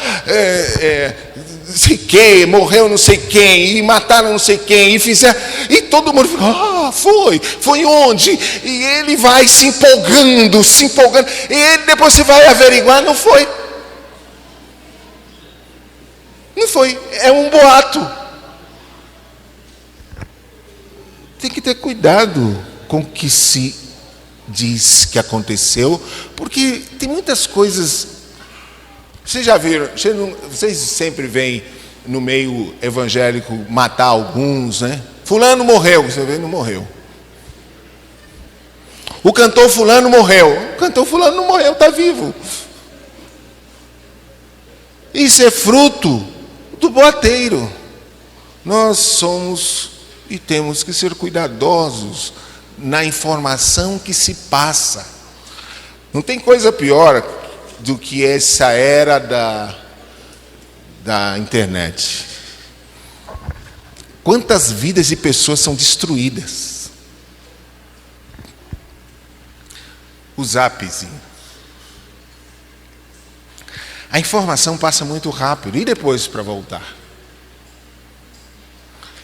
não sei quem, morreu não sei quem, e mataram não sei quem, e fizeram, e todo mundo fica, foi onde? E ele vai se empolgando, e ele, depois você vai averiguar, não foi, é um boato. Tem que ter cuidado com o que se diz que aconteceu, porque tem muitas coisas. Vocês já viram, vocês sempre veem no meio evangélico matar alguns, né? Fulano morreu, você vê, não morreu. O cantor fulano morreu. O cantor fulano não morreu, está vivo. Isso é fruto do boateiro. Nós somos e temos que ser cuidadosos na informação que se passa. Não tem coisa pior do que essa era da internet. Quantas vidas de pessoas são destruídas? O zapzinho. A informação passa muito rápido. E depois para voltar?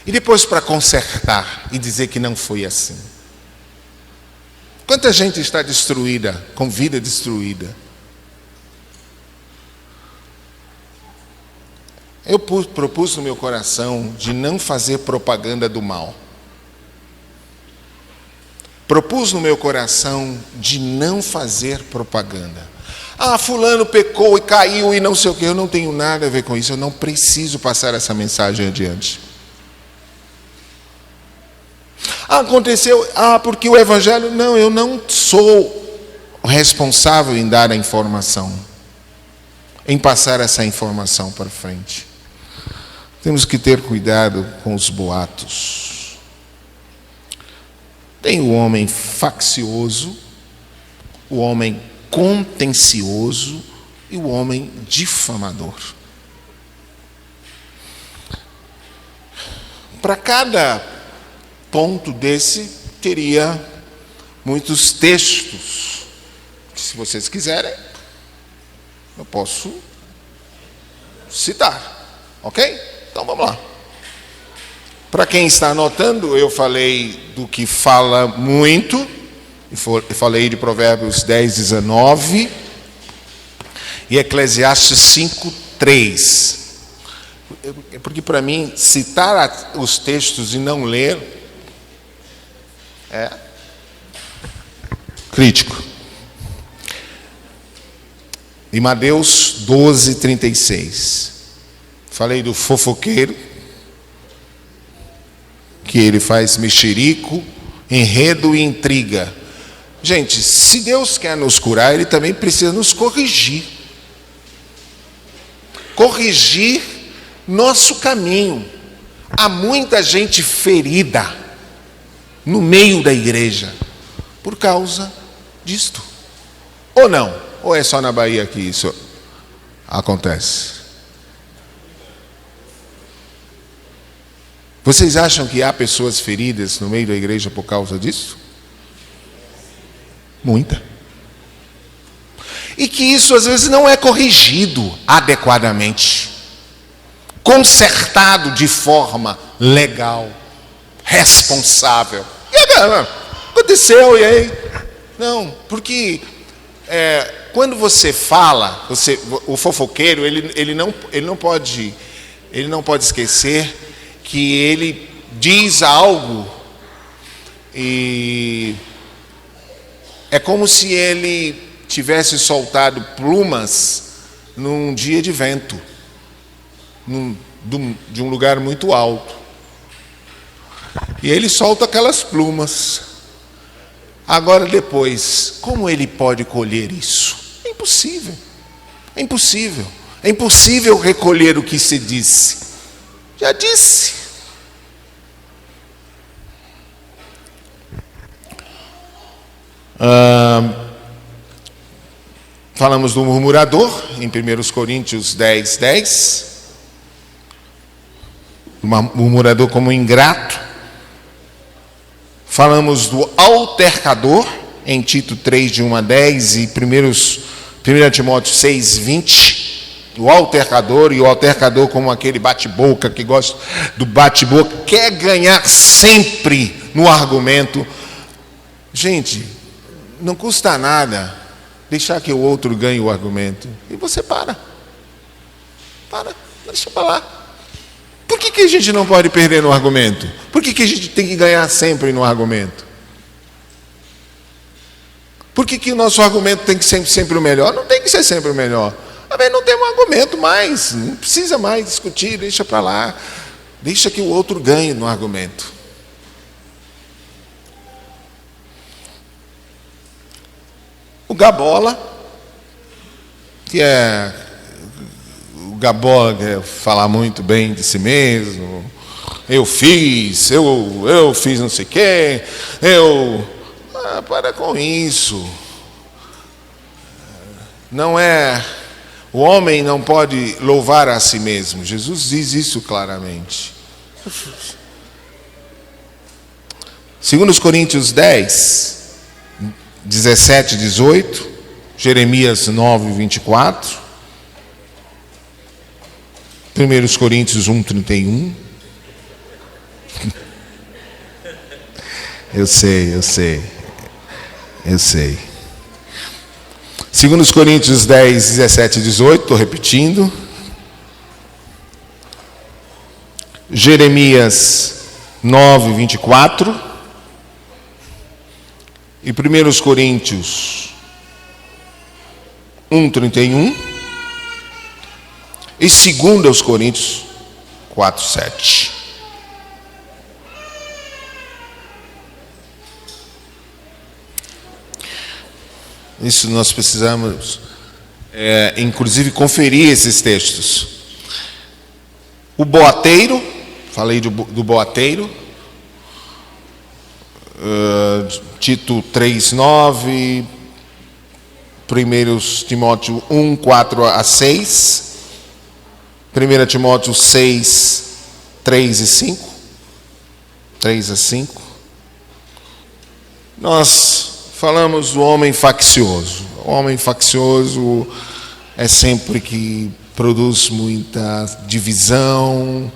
E depois para consertar e dizer que não foi assim? Quanta gente está destruída, com vida destruída? Eu propus no meu coração de não fazer propaganda do mal. Propus no meu coração de não fazer propaganda. Fulano pecou e caiu e não sei o que. Eu não tenho nada a ver com isso. Eu não preciso passar essa mensagem adiante. Aconteceu, porque o evangelho... Não, eu não sou responsável em dar a informação, em passar essa informação para frente. Temos que ter cuidado com os boatos. Tem o homem faccioso, o homem contencioso e o homem difamador. Para cada ponto desse, teria muitos textos, que, se vocês quiserem, eu posso citar, ok? Então vamos lá. Para quem está anotando, eu falei do que fala muito, eu falei de Provérbios 10, 19 e Eclesiastes 5, 3. Porque para mim, citar os textos e não ler é crítico. Em Mateus 12, 36. Falei do fofoqueiro, que ele faz mexerico, enredo e intriga. Gente, se Deus quer nos curar, Ele também precisa nos corrigir. Corrigir nosso caminho. Há muita gente ferida no meio da igreja por causa disto. Ou não? Ou é só na Bahia que isso acontece? Vocês acham que há pessoas feridas no meio da igreja por causa disso? Muita. E que isso às vezes não é corrigido adequadamente, consertado de forma legal, responsável. E agora, aconteceu, e aí? Não, porque quando você fala, o fofoqueiro, ele não pode esquecer que ele diz algo e É como se ele tivesse soltado plumas num dia de vento, de um lugar muito alto. E ele solta aquelas plumas. Agora depois, como ele pode colher isso? É impossível. É impossível. É impossível recolher o que se disse. Já disse. Falamos do murmurador em 1 Coríntios 10, 10. O murmurador como ingrato. Falamos do altercador em Tito 3, de 1 a 10 e 1 Timóteo 6, 20. O altercador, e o altercador como aquele bate-boca que gosta do bate-boca, quer ganhar sempre no argumento. Gente, não custa nada deixar que o outro ganhe o argumento. E você para, deixa para lá. Por que a gente não pode perder no argumento? Por que a gente tem que ganhar sempre no argumento? Por que o nosso argumento tem que ser sempre o melhor? Não tem que ser sempre o melhor. Não tem um argumento mais, não precisa mais discutir, deixa para lá. Deixa que o outro ganhe no argumento. O gabola, que é... O gabola quer falar muito bem de si mesmo. Eu fiz não sei o quê. Para com isso. Não é... O homem não pode louvar a si mesmo. Jesus diz isso claramente. 2 Coríntios 10, 17 e 18. Jeremias 9, 24. 1 Coríntios 1, 31. Eu sei. 2 Coríntios 10, 17 e 18, estou repetindo. Jeremias 9, 24. E 1 Coríntios 1, 31. E 2 Coríntios 4, 7. Isso nós precisamos, inclusive, conferir esses textos. O boateiro, falei do boateiro, Tito 3, 9, 1 Timóteo 1, 4 a 6, 1 Timóteo 6, 3 e 5, 3 a 5. Nós falamos do homem faccioso. O homem faccioso é sempre que produz muita divisão,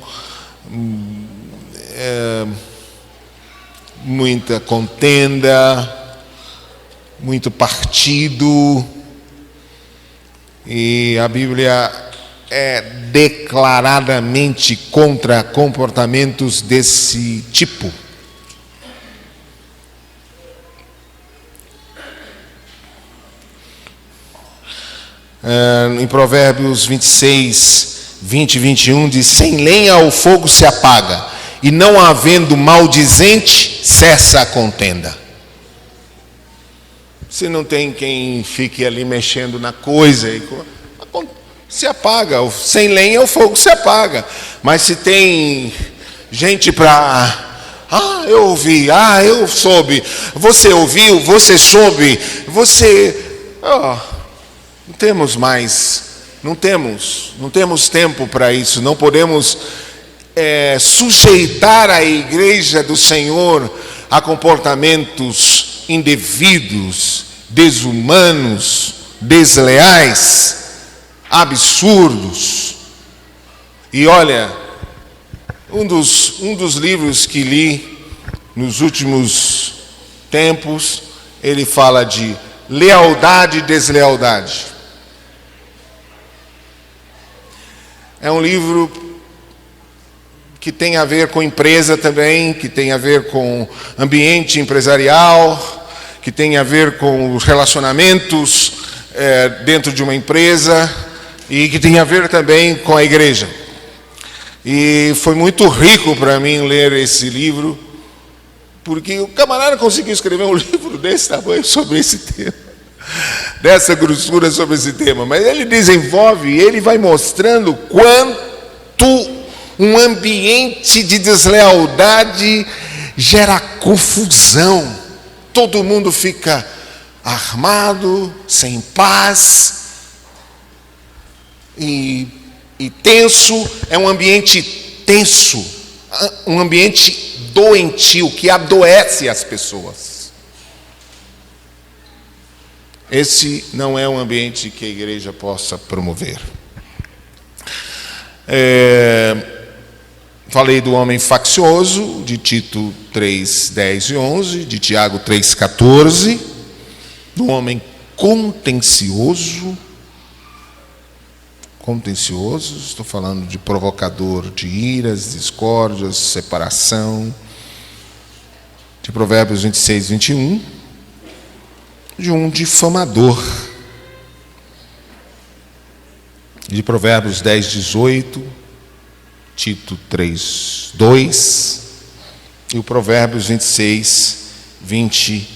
muita contenda, muito partido. E a Bíblia é declaradamente contra comportamentos desse tipo. Em Provérbios 26, 20 e 21 diz: sem lenha o fogo se apaga, e não havendo maldizente, cessa a contenda. Se não tem quem fique ali mexendo na coisa, se apaga. Sem lenha o fogo se apaga. Mas se tem gente para... eu ouvi, eu soube, você ouviu, você soube, você... Não temos mais, não temos tempo para isso. Não podemos sujeitar a igreja do Senhor a comportamentos indevidos, desumanos, desleais, absurdos. E olha, um dos livros que li nos últimos tempos, ele fala de lealdade e deslealdade. É um livro que tem a ver com empresa também, que tem a ver com ambiente empresarial, que tem a ver com os relacionamentos dentro de uma empresa e que tem a ver também com a igreja. E foi muito rico para mim ler esse livro, porque o camarada conseguiu escrever um livro desse tamanho sobre esse tema, dessa grossura sobre esse tema, mas ele desenvolve, ele vai mostrando quanto um ambiente de deslealdade gera confusão. Todo mundo fica armado, sem paz e tenso. É um ambiente tenso, um ambiente doentio que adoece as pessoas. Esse não é um ambiente que a igreja possa promover. Falei do homem faccioso, de Tito 3, 10 e 11, de Tiago 3, 14, do homem contencioso, estou falando de provocador de iras, discórdias, separação, de Provérbios 26, 21, de um difamador, de Provérbios 10, 18, Tito 3, 2, e o Provérbios 26, 20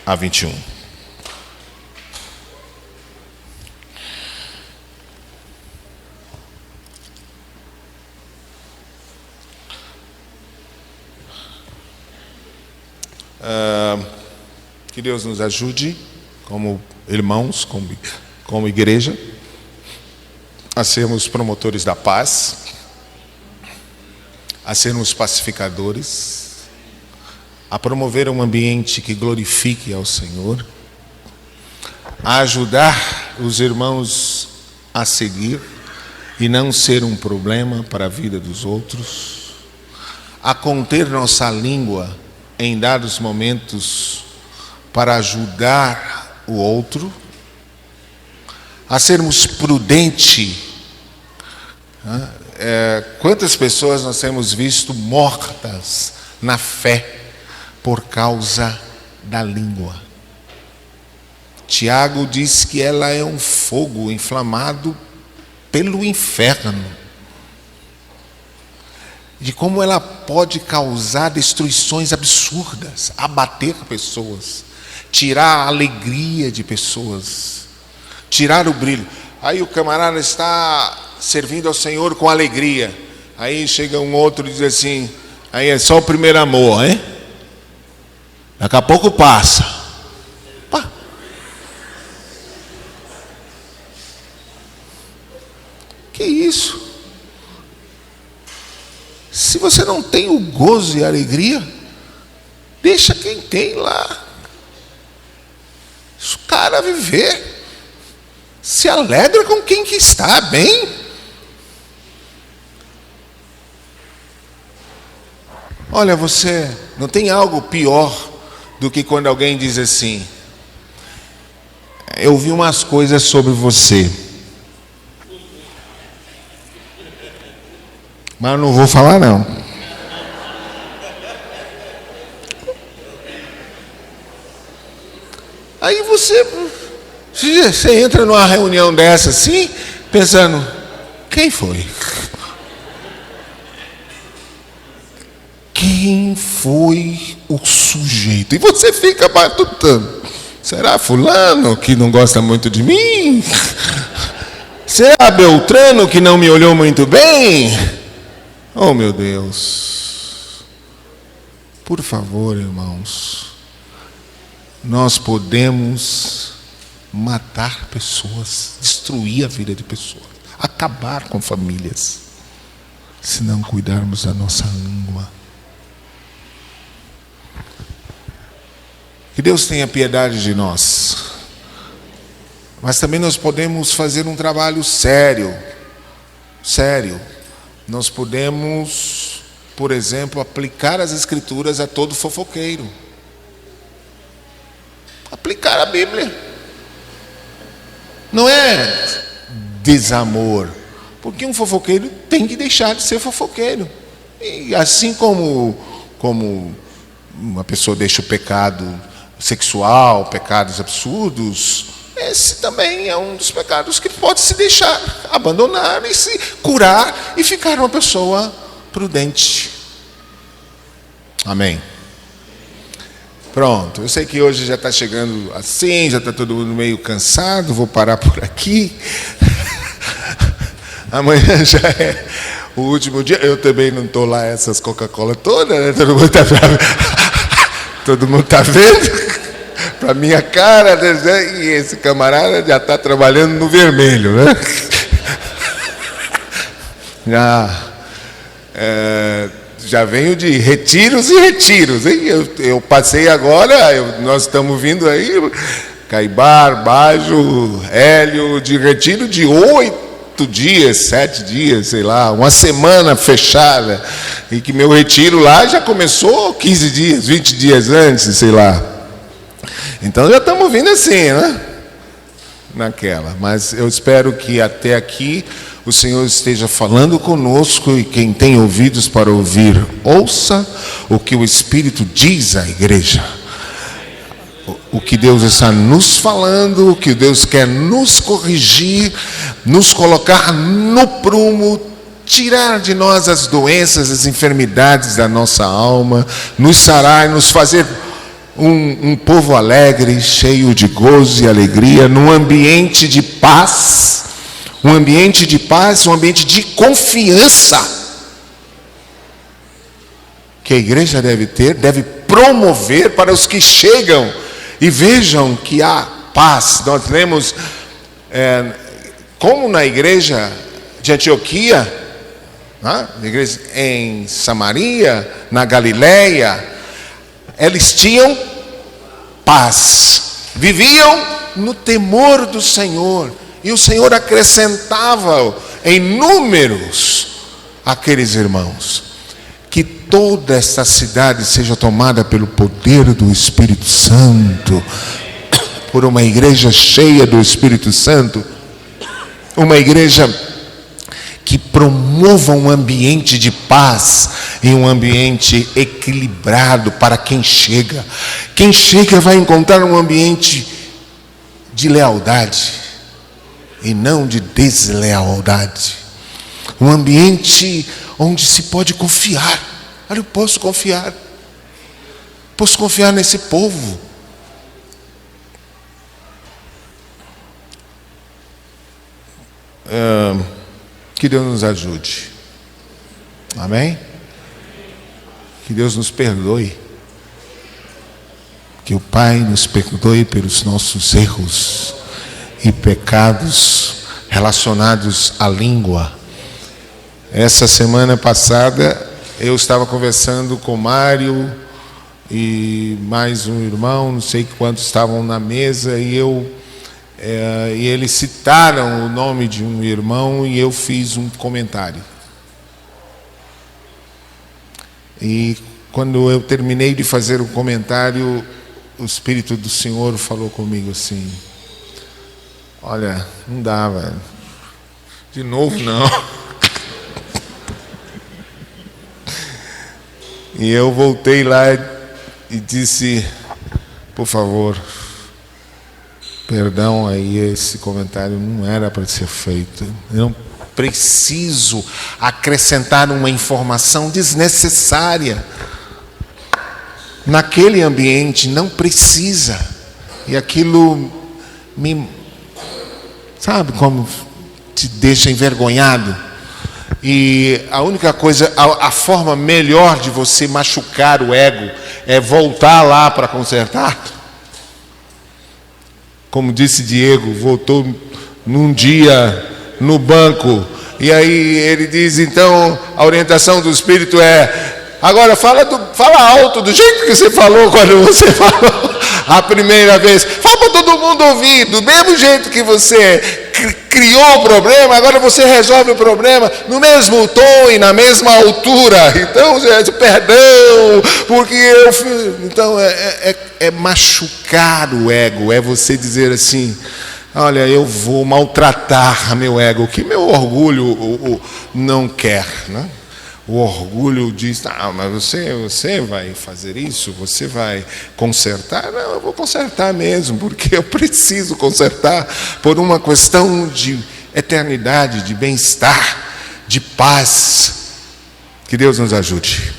a 21. Que Deus nos ajude, como irmãos, como igreja, a sermos promotores da paz, a sermos pacificadores, a promover um ambiente que glorifique ao Senhor, a ajudar os irmãos a seguir e não ser um problema para a vida dos outros, a conter nossa língua em dados momentos para ajudar o outro, a sermos prudentes. Quantas pessoas nós temos visto mortas na fé por causa da língua? Tiago diz que ela é um fogo inflamado pelo inferno, de como ela pode causar destruições absurdas, abater pessoas, tirar a alegria de pessoas, tirar o brilho. Aí o camarada está servindo ao Senhor com alegria, aí chega um outro e diz assim: aí é só o primeiro amor, hein? Daqui a pouco passa. Pá. Que isso? Se você não tem o gozo e a alegria, deixa quem tem lá. Deixa o cara viver. Se alegra com quem que está bem. Olha, você não tem algo pior do que quando alguém diz assim: eu vi umas coisas sobre você, mas eu não vou falar não. Aí você entra numa reunião dessa assim, pensando: quem foi? Quem foi o sujeito? E você fica matutando: será fulano que não gosta muito de mim? Será Beltrano que não me olhou muito bem? Oh, meu Deus. Por favor, irmãos, nós podemos matar pessoas, destruir a vida de pessoas, acabar com famílias, se não cuidarmos da nossa língua. Que Deus tenha piedade de nós. Mas também nós podemos fazer um trabalho sério. Nós podemos, por exemplo, aplicar as Escrituras a todo fofoqueiro. Aplicar a Bíblia. Não é desamor, porque um fofoqueiro tem que deixar de ser fofoqueiro. E assim como uma pessoa deixa o pecado sexual, pecados absurdos, esse também é um dos pecados que pode se deixar abandonar e se curar e ficar uma pessoa prudente. Amém. Pronto, eu sei que hoje já está chegando assim, já está todo mundo meio cansado, vou parar por aqui. Amanhã já é o último dia, eu também não estou lá essas Coca-Cola todas, né? Todo mundo está vendo? Para minha cara, né? E esse camarada já está trabalhando no vermelho, né? Já venho de retiros e retiros, hein? Eu passei agora, nós estamos vindo aí, Caibar, Bajo, Hélio, de retiro de 8 dias, 7 dias, sei lá, uma semana fechada, e que meu retiro lá já começou 15 dias, 20 dias antes, sei lá. Então já estamos vindo assim, né? Naquela, mas eu espero que até aqui o Senhor esteja falando conosco, e quem tem ouvidos para ouvir, ouça o que o Espírito diz à igreja. O que Deus está nos falando, o que Deus quer nos corrigir, nos colocar no prumo, tirar de nós as doenças, as enfermidades da nossa alma, nos sarar e nos fazer um povo alegre, cheio de gozo e alegria, num ambiente de paz, um ambiente de confiança que a igreja deve ter, deve promover para os que chegam e vejam que há paz. Nós lemos como na igreja de Antioquia, na igreja em Samaria, na Galileia, eles tinham paz, viviam no temor do Senhor, e o Senhor acrescentava em números aqueles irmãos. Que toda esta cidade seja tomada pelo poder do Espírito Santo, por uma igreja cheia do Espírito Santo, uma igreja que promova um ambiente de paz e um ambiente equilibrado para quem chega. Quem chega vai encontrar um ambiente de lealdade e não de deslealdade. Um ambiente onde se pode confiar. Olha, eu posso confiar nesse povo. Que Deus nos ajude. Amém? Que Deus nos perdoe. Que o Pai nos perdoe pelos nossos erros e pecados relacionados à língua. Essa semana passada eu estava conversando com Mário e mais um irmão, não sei quantos estavam na mesa, e eles citaram o nome de um irmão e eu fiz um comentário. E quando eu terminei de fazer o comentário, o Espírito do Senhor falou comigo assim: olha, não dá, velho. De novo não. E eu voltei lá e disse: por favor, perdão aí, esse comentário não era para ser feito. Eu não preciso acrescentar uma informação desnecessária naquele ambiente, não precisa. E aquilo sabe como te deixa envergonhado? E a única coisa, a forma melhor de você machucar o ego é voltar lá para consertar. Como disse Diego, voltou num dia no banco, e aí ele diz, então a orientação do Espírito é: agora fala alto, do jeito que você falou quando você falou a primeira vez. Fala para todo mundo ouvir, do mesmo jeito que você criou o problema, agora você resolve o problema no mesmo tom e na mesma altura. Então, perdão, porque eu fiz. Então, é machucar o ego, é você dizer assim: olha, eu vou maltratar meu ego, que meu orgulho não quer, né? O orgulho diz: não, mas você vai fazer isso? Você vai consertar? Não, eu vou consertar mesmo, porque eu preciso consertar por uma questão de eternidade, de bem-estar, de paz. Que Deus nos ajude.